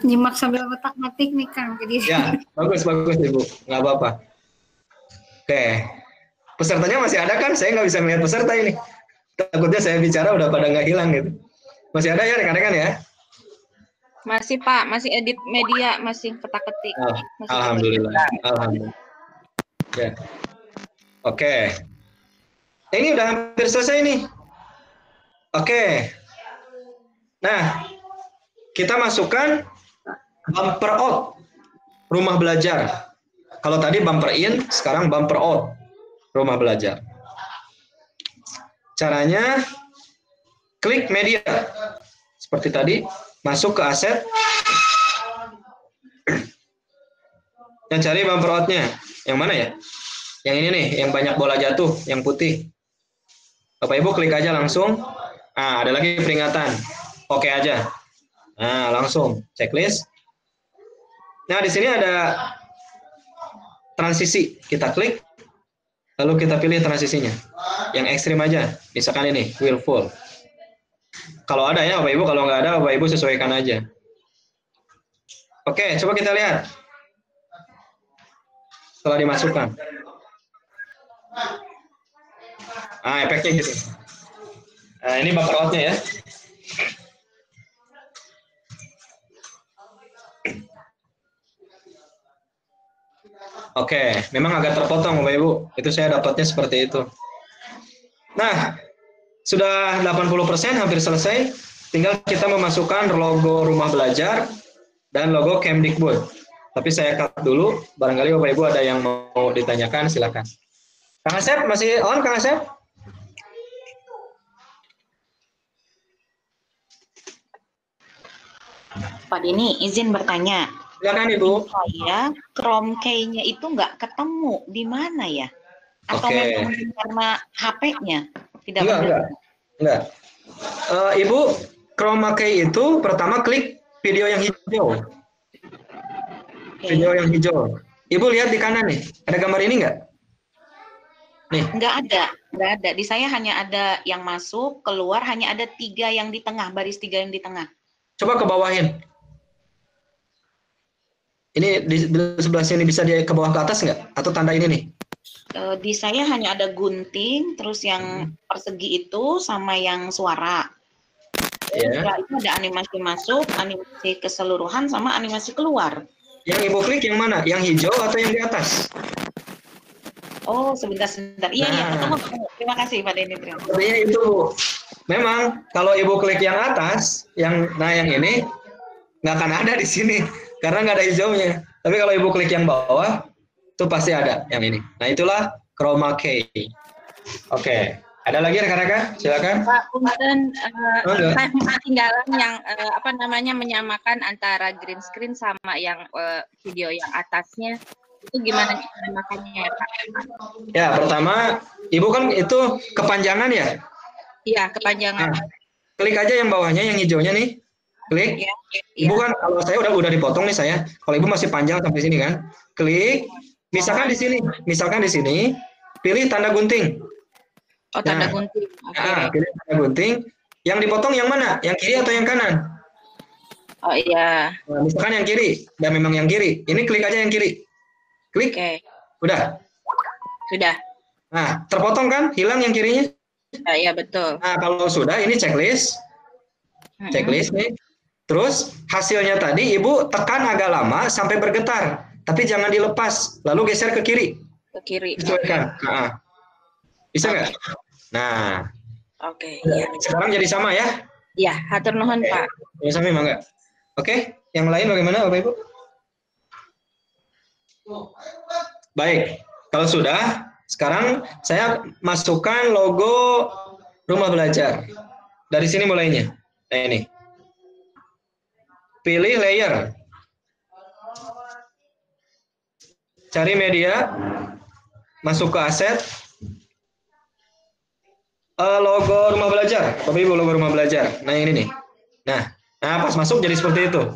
Nyimak sambil otak-atik nih Kang. Jadi... Ya, bagus Ibu, nggak apa-apa. Oke, pesertanya masih ada kan? Saya nggak bisa melihat peserta ini. Takutnya saya bicara udah pada nggak hilang gitu. Masih ada ya rekan-rekan ya? Masih Pak, masih edit media, masih petak-ketik. Alhamdulillah. Ya. Oke. Ini udah hampir selesai nih. Oke. Nah, kita masukkan bumper out, rumah belajar. Kalau tadi bumper in, sekarang bumper out, rumah belajar. Caranya, klik media. Seperti tadi, masuk ke aset. Dan cari bumper out-nya. Yang mana ya? Yang ini nih, yang banyak bola jatuh, yang putih. Bapak Ibu klik aja langsung. Nah, ada lagi peringatan. Oke aja. Nah, langsung checklist. Nah, di sini ada transisi. Kita klik. Lalu kita pilih transisinya. Yang ekstrim aja. Misalkan ini, willful. Kalau ada ya Bapak Ibu, kalau nggak ada Bapak Ibu sesuaikan aja. Oke, coba kita lihat. Setelah dimasukkan. Ah, efeknya gitu. Nah, ini bumper out-nya ya. Oke, memang agak terpotong Bapak Ibu. Itu saya dapatnya seperti itu. Nah, sudah 80% hampir selesai. Tinggal kita memasukkan logo rumah belajar dan logo Kemdikbud. Tapi saya cut dulu, barangkali Bapak Ibu ada yang mau ditanyakan, silakan. Kang Asep masih on, Kang Asep? Pak Denny, izin bertanya. Silakan Ibu. Saya Chrome Key-nya itu nggak ketemu di mana ya? Atau memang karena HP-nya tidak enggak. Ibu Chroma Key itu pertama klik video yang hijau. Video yang hijau. Ibu lihat di kanan nih, ada gambar ini enggak? Nih. Nggak ada. Di saya hanya ada yang masuk, keluar, hanya ada 3 yang di tengah, baris 3 yang di tengah. Coba ke bawahin. Ini di sebelah sini bisa dia ke bawah ke atas nggak? Atau tanda ini nih? Di saya hanya ada gunting, terus yang persegi itu sama yang suara. Setelah itu ada animasi masuk, animasi keseluruhan, sama animasi keluar. Yang Ibu klik yang mana? Yang hijau atau yang di atas? Oh, sebentar. Iya, ketemu. Terima kasih Pak Denny. Artinya itu, memang kalau Ibu klik yang atas, yang ini nggak akan ada di sini karena nggak ada hijaunya. Tapi kalau Ibu klik yang bawah, itu pasti ada yang ini. Nah, itulah Chroma Key. Oke. Ada lagi rekan-rekan? Silakan. Pak, punten saya ketinggalan yang menyamakan antara green screen sama yang video yang atasnya. Itu gimana menyamakannya ya, Pak? Ya, pertama Ibu kan itu kepanjangan ya? Iya, kepanjangan. Nah, klik aja yang bawahnya, yang hijaunya nih. Klik. Ya. Ibu kan kalau saya udah dipotong nih saya. Kalau Ibu masih panjang sampai sini kan. Klik. Misalkan di sini, pilih tanda gunting. Oh, tanda gunting. Nah, pilih tanda gunting. Yang dipotong yang mana? Yang kiri atau yang kanan? Oh iya. Nah, misalkan yang kiri, dan memang yang kiri. Ini klik aja yang kiri. Klik. Udah. Sudah. Nah, terpotong kan? Hilang yang kirinya? Iya, betul. Nah, kalau sudah, ini checklist. Checklist nih. Terus hasilnya tadi Ibu tekan agak lama sampai bergetar. Tapi jangan dilepas. Lalu geser ke kiri. Ke kiri. Sesuaikan. Nah. Bisa nggak? Nah. Oke. Iya. Sekarang jadi sama ya? Iya, hatur nuhun Pak. Ya, sama enggak? Oke. Yang lain bagaimana Bapak Ibu? Baik. Kalau sudah, sekarang saya masukkan logo rumah belajar. Dari sini mulainya. Nah, ini. Pilih layer. Cari media. Masuk ke aset. Logo rumah belajar. Bapak Ibu, logo rumah belajar. Nah, yang ini nih. Nah, pas masuk jadi seperti itu.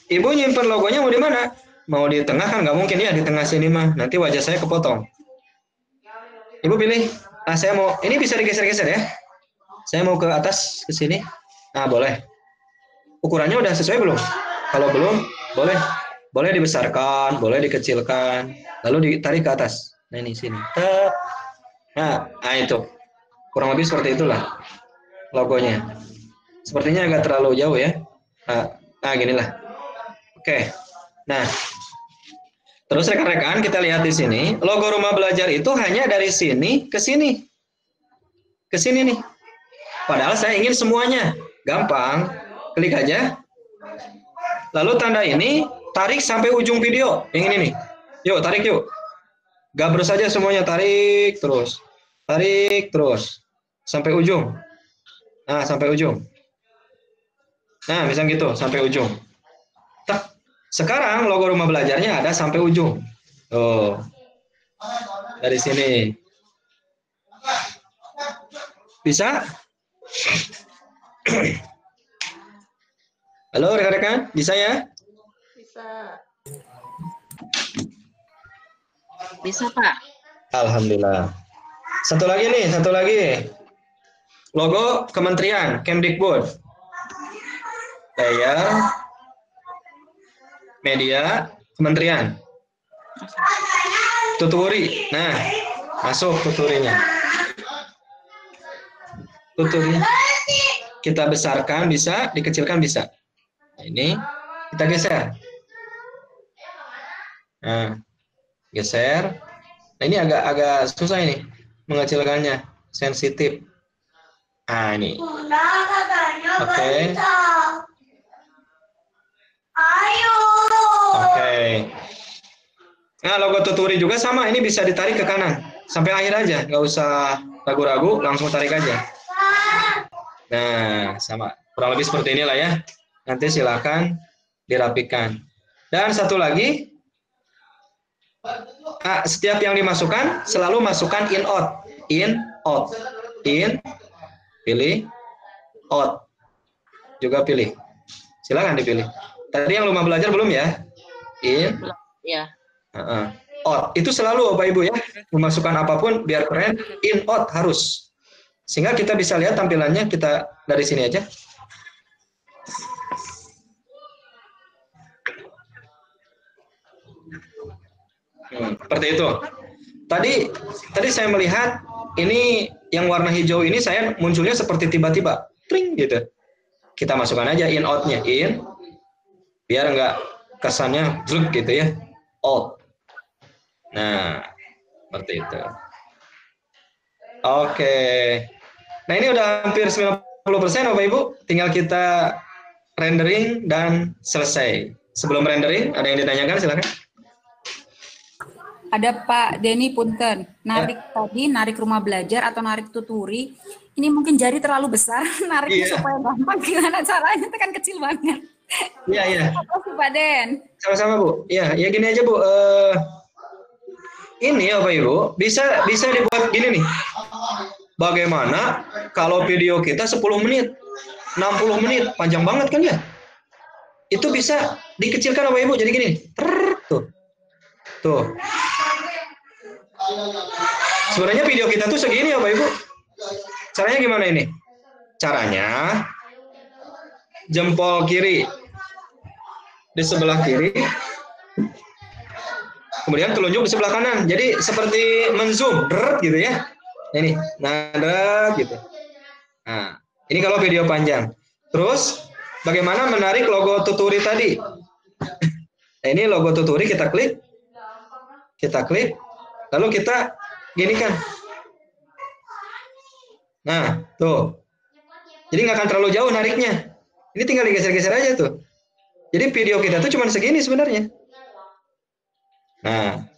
Ibu nyimpen logonya mau di mana? Mau di tengah kan nggak mungkin ya, di tengah sini mah. Nanti wajah saya kepotong. Ibu pilih. Saya mau, ini bisa digeser-geser ya. Saya mau ke atas, ke sini. Nah, boleh. Ukurannya udah sesuai belum? Kalau belum, boleh dibesarkan, boleh dikecilkan, lalu ditarik ke atas. Nah, ini sini. Nah, itu. Kurang lebih seperti itulah logonya. Sepertinya agak terlalu jauh ya. Nah, ginilah. Oke. Nah, terus rekan-rekan kita lihat di sini, logo rumah belajar itu hanya dari sini ke sini. Ke sini nih. Padahal saya ingin semuanya. Gampang. Klik aja. Lalu tanda ini tarik sampai ujung video. Yang ini nih. Yuk, tarik yuk. Gabrus saja semuanya, tarik terus. Tarik terus. Sampai ujung. Nah, sampai ujung. Nah, bisa gitu, sampai ujung. Sekarang logo rumah belajarnya ada sampai ujung. Tuh. Dari sini. Bisa? Halo rekan-rekan, bisa ya? Bisa. Bisa, Pak. Alhamdulillah. Satu lagi. Logo Kementerian Kemdikbud. Layer media Kementerian. Tuturi. Nah, masuk tuturinya. Tuturi. Kita besarkan bisa, dikecilkan bisa. Nah, ini kita geser. Nah, geser. Nah, ini agak susah ini mengecilkannya, sensitif. Nah, ini. Oke. Oke. Nah, logo tuturi juga sama, ini bisa ditarik ke kanan. sampai akhir aja, nggak usah ragu-ragu, langsung tarik aja. Nah, sama kurang lebih seperti inilah ya. Nanti silakan dirapikan. Dan satu lagi, setiap yang dimasukkan selalu masukkan in out, in, pilih, out, juga pilih. Silakan dipilih. Tadi yang rumah belajar belum ya? In, Ya. out. Itu selalu Bapak Ibu ya, memasukkan apapun biar keren, in, out harus. Sehingga kita bisa lihat tampilannya kita dari sini aja. Seperti itu. Tadi saya melihat ini yang warna hijau ini saya munculnya seperti tiba-tiba, tring gitu. Kita masukkan aja in out-nya, in, biar nggak kesannya zluk gitu ya, out. Nah, seperti itu. Oke. Nah ini udah hampir 90% Bapak Ibu, tinggal kita rendering dan selesai. Sebelum rendering, ada yang ditanyakan silakan. Ada Pak Denny Punten, narik rumah belajar atau narik tuturi, ini mungkin jari terlalu besar, nariknya supaya gampang, gimana caranya, itu kan kecil banget. Iya. Terima kasih Pak Den. Sama-sama Bu. Ya gini aja Bu. Ini ya Bapak Ibu, bisa dibuat gini nih. Bagaimana kalau video kita 10 menit, 60 menit, panjang banget kan ya? Itu bisa dikecilkan Bapak Ibu, jadi gini. Tuh. Sebenarnya video kita tuh segini ya Bapak Ibu. Caranya gimana ini? Caranya jempol kiri di sebelah kiri, kemudian telunjuk di sebelah kanan. Jadi seperti menzoom, gitu ya. Ini, gitu. Nah, ini kalau video panjang. Terus bagaimana menarik logo tuturi tadi? Nah, ini logo tuturi kita klik, lalu kita ginikan. Nah, tuh. Jadi nggak akan terlalu jauh nariknya. Ini tinggal digeser-geser aja tuh. Jadi video kita tuh cuma segini sebenarnya. Nah,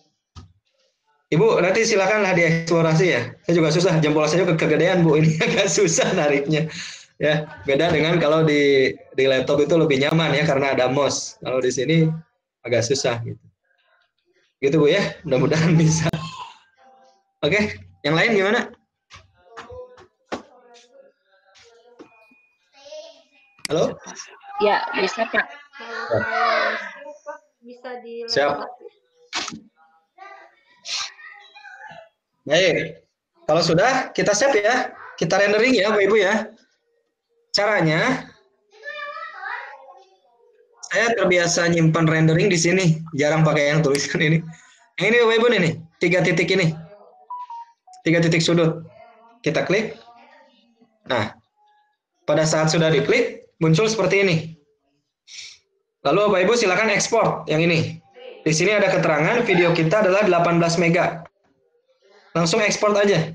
Ibu nanti silakanlah dieksplorasi ya. Saya juga susah, jempol saya kegedean Bu. Ini agak susah nariknya. Ya, beda dengan kalau di laptop itu lebih nyaman ya karena ada mouse. Kalau di sini agak susah gitu. Gitu Bu ya, mudah-mudahan bisa. Oke, yang lain gimana? Halo? Ya, bisa Pak. Bisa di Siap. Baik, kalau sudah kita save ya, kita rendering ya Bapak Ibu ya. Caranya, saya terbiasa nyimpan rendering di sini, jarang pakai yang tulisan ini. Yang ini Bapak Ibu nih, 3 titik ini, 3 titik sudut, kita klik. Nah, pada saat sudah diklik, muncul seperti ini. Lalu Bapak Ibu silakan ekspor yang ini. Di sini ada keterangan video kita adalah 18 mega. Langsung ekspor aja.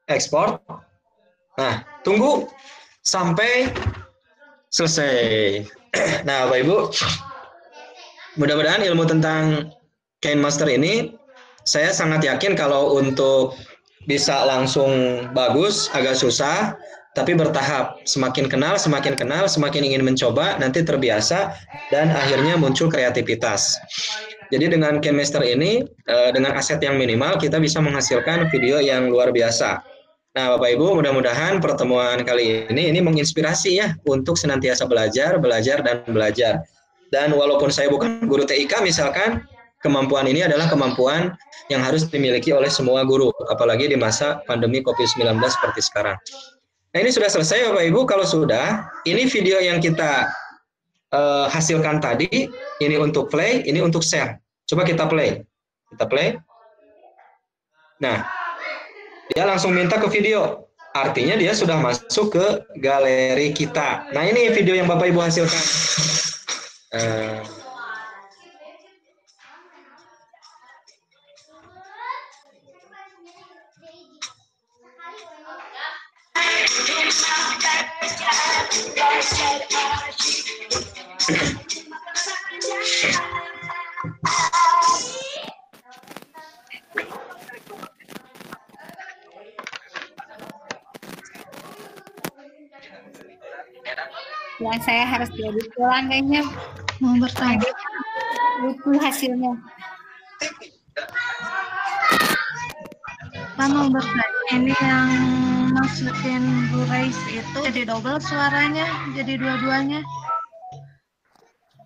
Ekspor. Nah, tunggu sampai selesai. Nah, Bapak Ibu, mudah-mudahan ilmu tentang KineMaster ini, saya sangat yakin kalau untuk bisa langsung bagus, agak susah, tapi bertahap. Semakin kenal, semakin ingin mencoba, nanti terbiasa, dan akhirnya muncul kreativitas. Jadi dengan KineMaster ini, dengan aset yang minimal, kita bisa menghasilkan video yang luar biasa. Nah, Bapak Ibu, mudah-mudahan pertemuan kali ini menginspirasi ya, untuk senantiasa belajar. Dan walaupun saya bukan guru TIK, misalkan, kemampuan ini adalah kemampuan yang harus dimiliki oleh semua guru, apalagi di masa pandemi COVID-19 seperti sekarang. Nah, ini sudah selesai Bapak Ibu. Kalau sudah, ini video yang kita hasilkan tadi, ini untuk play, ini untuk share. Coba kita play. Nah, dia langsung minta ke video. Artinya dia sudah masuk ke galeri kita. Nah, ini video yang Bapak Ibu hasilkan. Yang saya harus diedit ulang kayaknya mau bertanya. Lucu hasilnya. Pak mau bertanya, ini yang masukin Blu-ray itu jadi double suaranya, jadi dua-duanya.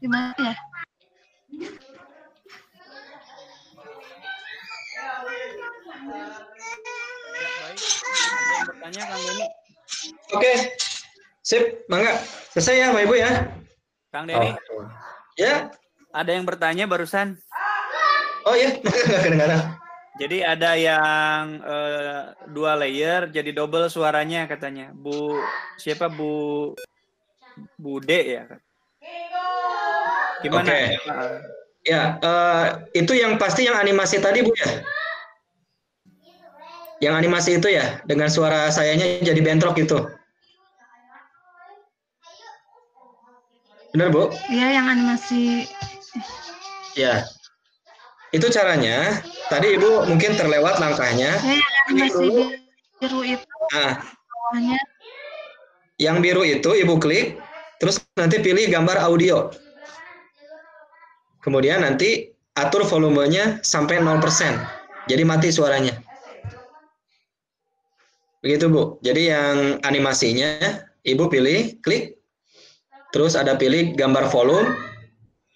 Gimana ya? Ada yang bertanya Kang Denny? Oke, sip, mangga. Selesai ya, Bapak Ibu ya. Kang Denny? Ya. Ada yang bertanya barusan. Oh ya, nggak kedengaran. Jadi ada yang 2 layer jadi double suaranya katanya. Siapa Bu D ya? Gimana? Oke. Ya, itu yang pasti yang animasi tadi Bu ya. Yang animasi itu ya, dengan suara sayanya jadi bentrok gitu. Benar Bu? Iya, yang animasi. Ya. Itu caranya. Tadi Ibu mungkin terlewat langkahnya. Ya, yang animasi biru itu. Nah, bawahnya. yang biru itu Ibu klik, terus nanti pilih gambar audio. Kemudian nanti atur volumenya sampai 0%. Jadi mati suaranya. Begitu Bu. Jadi yang animasinya Ibu pilih, klik. Terus ada pilih gambar volume.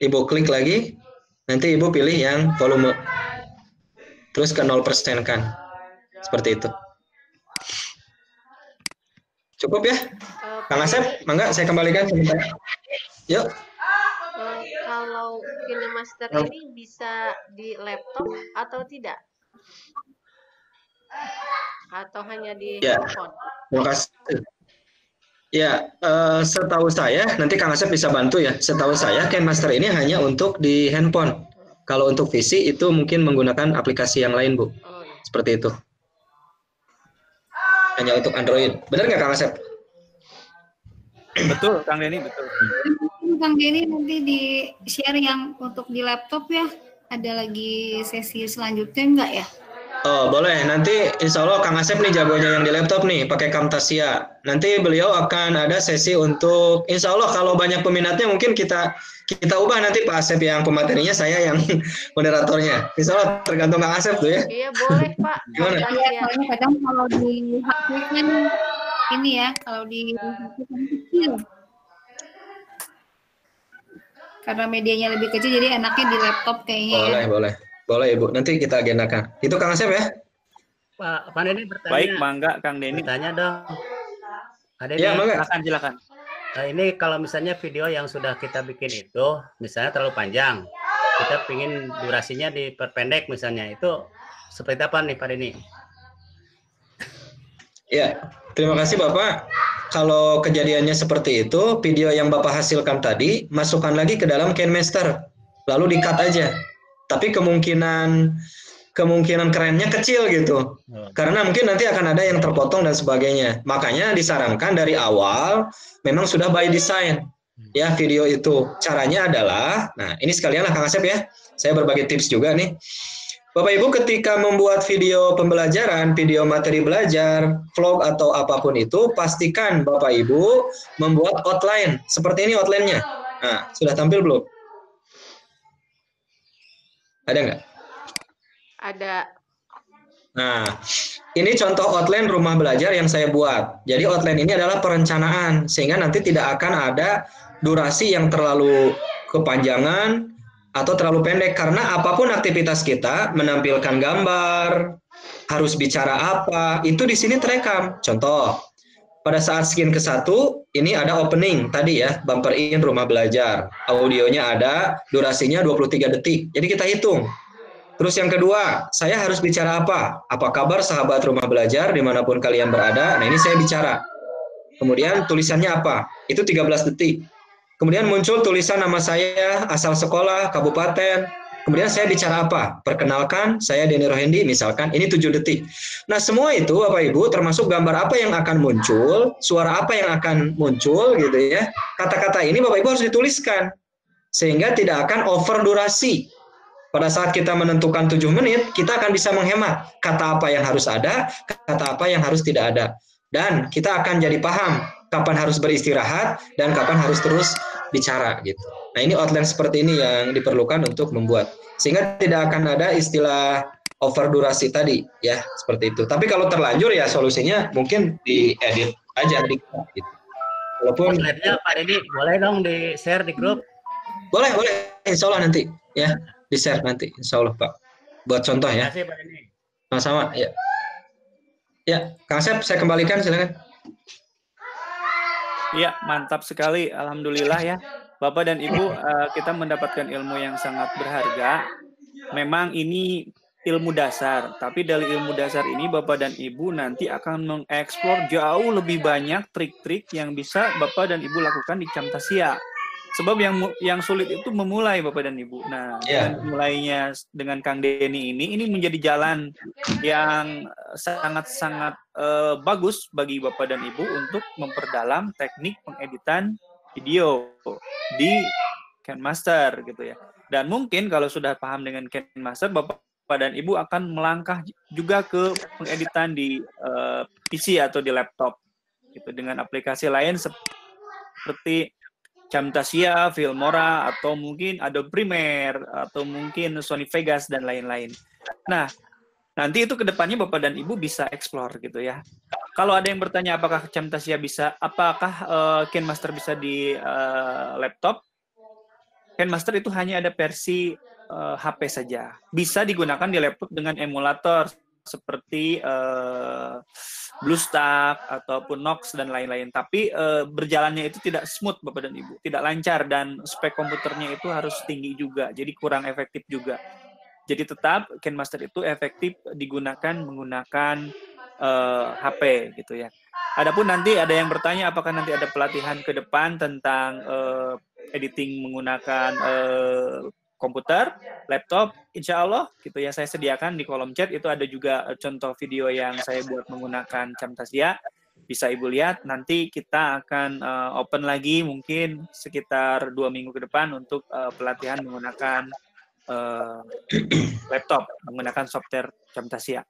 Ibu klik lagi. Nanti Ibu pilih yang volume. Terus ke 0% kan. Seperti itu. Cukup ya? Kang Asep, mangga saya kembalikan sebentar. Yuk. Kalau KineMaster ini bisa di laptop atau tidak? Atau hanya di handphone? Terima kasih. Ya, setahu saya, nanti Kang Asep bisa bantu ya. Setahu saya, KineMaster ini hanya untuk di handphone. Kalau untuk VC itu mungkin menggunakan aplikasi yang lain, Bu. Seperti itu. Hanya untuk Android. Benar nggak Kang Asep? Betul, Kang Denny, betul. Kang Denny nanti di share yang untuk di laptop ya. Ada lagi sesi selanjutnya enggak ya? Oh, boleh. Nanti insya Allah Kang Asep nih jagonya yang di laptop nih, pakai Camtasia. Nanti beliau akan ada sesi untuk, insya Allah kalau banyak peminatnya mungkin kita ubah nanti Pak Asep yang pematerinya, saya yang moderatornya. Insya Allah tergantung Kang Asep tuh ya. Iya boleh Pak. Gimana? Iya, soalnya kadang kalau di HP kan ini ya, kalau di HP kan kecil. Karena medianya lebih kecil, jadi enaknya di laptop kayaknya. Boleh Ibu. Nanti kita agendakan. Itu Kang Asep ya? Pak Denny bertanya. Baik, mangga Kang Denny. Bertanya dong. Ya, mangga. Silakan. Nah, ini kalau misalnya video yang sudah kita bikin itu, misalnya terlalu panjang, kita pingin durasinya diperpendek misalnya, itu seperti apa nih Pak Denny? Ya, terima kasih Bapak. Kalau kejadiannya seperti itu, video yang Bapak hasilkan tadi, masukkan lagi ke dalam KineMaster, lalu di-cut aja. Tapi kemungkinan kerennya kecil gitu. Karena mungkin nanti akan ada yang terpotong dan sebagainya. Makanya disarankan dari awal memang sudah by design ya video itu. Caranya adalah, nah ini sekalian lah Kang Asep ya. Saya berbagi tips juga nih. Bapak Ibu ketika membuat video pembelajaran, video materi belajar, vlog atau apapun itu, pastikan Bapak Ibu membuat outline. Seperti ini outline-nya. Nah, sudah tampil belum? Ada nggak? Ada. Nah, ini contoh outline rumah belajar yang saya buat. Jadi outline ini adalah perencanaan, sehingga nanti tidak akan ada durasi yang terlalu kepanjangan atau terlalu pendek. Karena apapun aktivitas kita, menampilkan gambar, harus bicara apa, itu di sini terekam. Contoh, pada saat skin ke-1, ini ada opening tadi ya, bumper in rumah belajar. Audionya ada, durasinya 23 detik. Jadi kita hitung. Terus yang kedua, saya harus bicara apa? Apa kabar sahabat rumah belajar dimanapun kalian berada? Nah ini saya bicara. Kemudian tulisannya apa? Itu 13 detik. Kemudian muncul tulisan nama saya, asal sekolah, kabupaten. Kemudian saya bicara apa? Perkenalkan, saya Denny Rohendi, misalkan. Ini 7 detik. Nah semua itu Bapak Ibu termasuk gambar apa yang akan muncul, suara apa yang akan muncul gitu ya. Kata-kata ini Bapak Ibu harus dituliskan. Sehingga tidak akan over durasi. Pada saat kita menentukan 7 menit, kita akan bisa menghemat kata apa yang harus ada, kata apa yang harus tidak ada. Dan kita akan jadi paham kapan harus beristirahat, dan kapan harus terus bicara gitu. Nah, ini outline seperti ini yang diperlukan untuk membuat, sehingga tidak akan ada istilah over durasi tadi ya, seperti itu. Tapi kalau terlanjur ya solusinya mungkin diedit aja gitu. Walaupun slide-nya Pak Dedi boleh dong di-share di grup. Boleh, insya Allah nanti ya, di-share nanti insya Allah Pak. Buat contoh ya. Terima kasih Pak Dedi. Sama-sama ya. Ya, Kang Sep, saya kembalikan silakan. Iya, mantap sekali. Alhamdulillah ya. Bapak dan Ibu, kita mendapatkan ilmu yang sangat berharga. Memang ini ilmu dasar, tapi dari ilmu dasar ini Bapak dan Ibu nanti akan mengeksplor jauh lebih banyak trik-trik yang bisa Bapak dan Ibu lakukan di Camtasia. Sebab yang sulit itu memulai Bapak dan Ibu. Nah, dengan mulainya dengan Kang Denny ini menjadi jalan yang sangat-sangat bagus bagi Bapak dan Ibu untuk memperdalam teknik pengeditan video di KineMaster gitu ya. Dan mungkin kalau sudah paham dengan KineMaster, Bapak dan Ibu akan melangkah juga ke pengeditan di PC atau di laptop gitu, dengan aplikasi lain seperti Camtasia, Filmora, atau mungkin Adobe Premiere, atau mungkin Sony Vegas dan lain-lain. Nah, nanti itu kedepannya Bapak dan Ibu bisa explore gitu ya. Kalau ada yang bertanya apakah Camtasia bisa, apakah KineMaster bisa di laptop? KineMaster itu hanya ada versi HP saja. Bisa digunakan di laptop dengan emulator seperti BlueStack ataupun Nox dan lain-lain. Tapi berjalannya itu tidak smooth Bapak dan Ibu, tidak lancar, dan spek komputernya itu harus tinggi juga, jadi kurang efektif juga. Jadi tetap KineMaster itu efektif digunakan menggunakan HP gitu ya. Adapun nanti ada yang bertanya apakah nanti ada pelatihan ke depan tentang editing menggunakan komputer, laptop, insya Allah gitu ya, saya sediakan di kolom chat itu ada juga contoh video yang saya buat menggunakan Camtasia, bisa Ibu lihat. Nanti kita akan open lagi mungkin sekitar 2 minggu ke depan untuk pelatihan menggunakan laptop, menggunakan software Camtasia.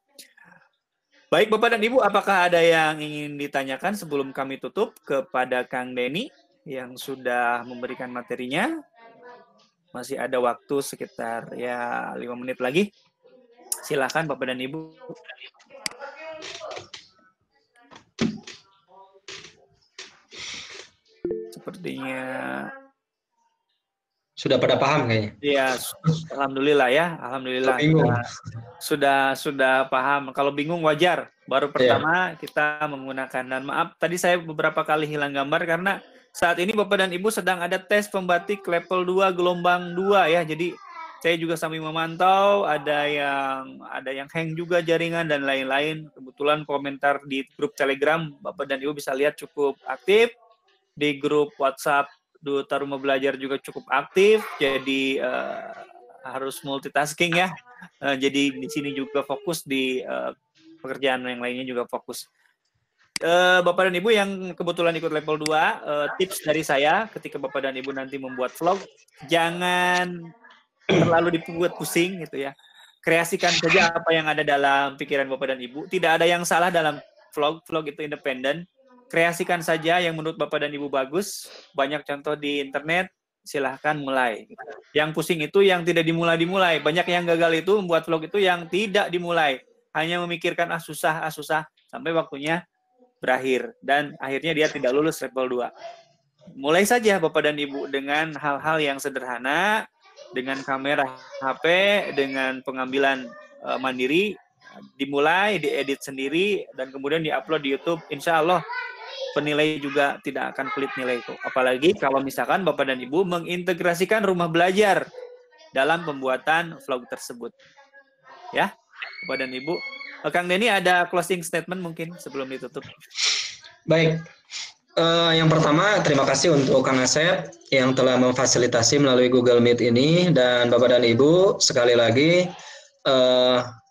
Baik Bapak dan Ibu, apakah ada yang ingin ditanyakan sebelum kami tutup kepada Kang Denny yang sudah memberikan materinya? Masih ada waktu sekitar ya 5 menit lagi. Silakan Bapak dan Ibu. Sepertinya sudah pada paham kayaknya. Iya, alhamdulillah ya, alhamdulillah. Sudah paham. Kalau bingung wajar. Baru pertama kita menggunakan, dan maaf tadi saya beberapa kali hilang gambar karena saat ini Bapak dan Ibu sedang ada tes pembatik level 2 gelombang 2 ya. Jadi saya juga sambil memantau, ada yang hang juga jaringan dan lain-lain. Kebetulan komentar di grup Telegram Bapak dan Ibu bisa lihat cukup aktif. Di grup WhatsApp Duta Rumah Belajar juga cukup aktif. Jadi harus multitasking ya. Jadi di sini juga fokus, di pekerjaan yang lainnya juga fokus. Bapak dan Ibu yang kebetulan ikut level 2, tips dari saya ketika Bapak dan Ibu nanti membuat vlog, jangan terlalu dibuat pusing gitu ya. Kreasikan saja apa yang ada dalam pikiran Bapak dan Ibu. Tidak ada yang salah dalam vlog itu independen. Kreasikan saja yang menurut Bapak dan Ibu bagus. Banyak contoh di internet, silahkan mulai. Yang pusing itu yang tidak dimulai. Banyak yang gagal itu membuat vlog itu yang tidak dimulai. Hanya memikirkan susah sampai waktunya berakhir, dan akhirnya dia tidak lulus level 2. Mulai saja Bapak dan Ibu dengan hal-hal yang sederhana, dengan kamera HP, dengan pengambilan mandiri, dimulai, diedit sendiri, dan kemudian diupload di YouTube. Insya Allah penilai juga tidak akan pelit nilai itu. Apalagi kalau misalkan Bapak dan Ibu mengintegrasikan rumah belajar dalam pembuatan vlog tersebut. Ya, Bapak dan Ibu. Kang Denny ada closing statement mungkin sebelum ditutup. Baik, yang pertama terima kasih untuk Kang Asep yang telah memfasilitasi melalui Google Meet ini, dan Bapak dan Ibu sekali lagi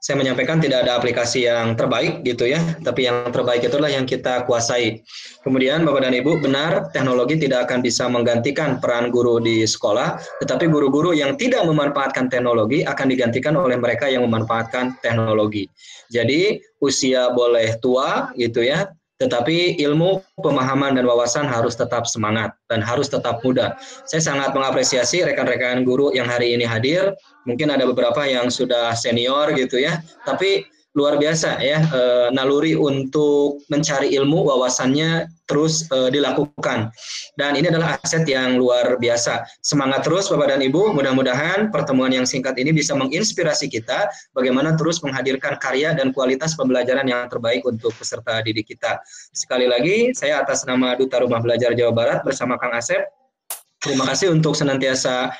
saya menyampaikan tidak ada aplikasi yang terbaik gitu ya, tapi yang terbaik itulah yang kita kuasai. Kemudian Bapak dan Ibu, benar teknologi tidak akan bisa menggantikan peran guru di sekolah, tetapi guru-guru yang tidak memanfaatkan teknologi akan digantikan oleh mereka yang memanfaatkan teknologi. Jadi usia boleh tua gitu ya, tetapi ilmu, pemahaman, dan wawasan harus tetap semangat dan harus tetap muda. Saya sangat mengapresiasi rekan-rekan guru yang hari ini hadir. Mungkin ada beberapa yang sudah senior gitu ya, tapi luar biasa ya, naluri untuk mencari ilmu, wawasannya terus dilakukan. Dan ini adalah aset yang luar biasa. Semangat terus Bapak dan Ibu, mudah-mudahan pertemuan yang singkat ini bisa menginspirasi kita bagaimana terus menghadirkan karya dan kualitas pembelajaran yang terbaik untuk peserta didik kita. Sekali lagi, saya atas nama Duta Rumah Belajar Jawa Barat bersama Kang Asep, terima kasih untuk senantiasa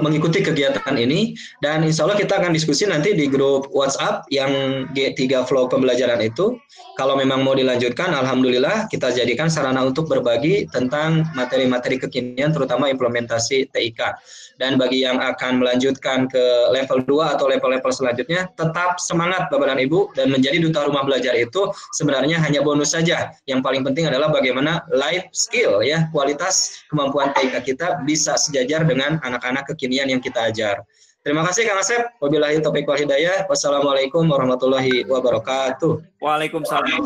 mengikuti kegiatan ini, dan insya Allah kita akan diskusi nanti di grup WhatsApp yang G3 Flow pembelajaran itu. Kalau memang mau dilanjutkan, alhamdulillah kita jadikan sarana untuk berbagi tentang materi-materi kekinian, terutama implementasi TIK. Dan bagi yang akan melanjutkan ke level 2 atau level-level selanjutnya, tetap semangat Bapak dan Ibu, dan menjadi duta rumah belajar itu sebenarnya hanya bonus saja. Yang paling penting adalah bagaimana life skill ya, kualitas kemampuan TIK kita bisa sejajar dengan anak-anak kekinian yang kita ajar. Terima kasih Kang Asep. Wabillahi taufiq wal hidayah. Wassalamualaikum warahmatullahi wabarakatuh. Waalaikumsalam.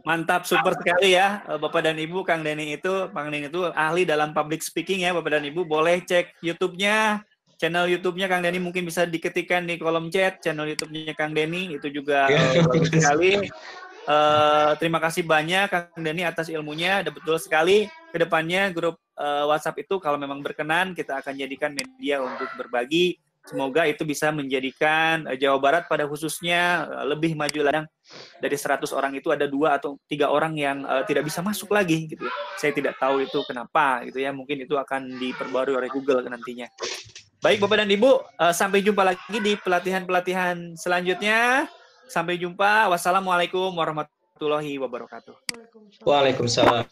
Mantap, super sekali ya Bapak dan Ibu. Kang Denny itu ahli dalam public speaking ya Bapak dan Ibu. Boleh cek YouTube-nya, channel YouTube-nya Kang Denny, mungkin bisa diketikkan di kolom chat channel YouTube-nya Kang Denny, itu juga bagus sekali. Terima kasih banyak Kang Denny atas ilmunya. Ada betul sekali. Kedepannya grup WhatsApp itu kalau memang berkenan kita akan jadikan media untuk berbagi. Semoga itu bisa menjadikan Jawa Barat pada khususnya lebih maju ladang. Dari 100 orang itu ada 2 atau 3 orang yang tidak bisa masuk lagi gitu. Saya tidak tahu itu kenapa gitu ya. Mungkin itu akan diperbarui oleh Google nantinya. Baik Bapak dan Ibu, sampai jumpa lagi di pelatihan-pelatihan selanjutnya. Sampai jumpa. Wassalamualaikum warahmatullahi wabarakatuh. Waalaikumsalam.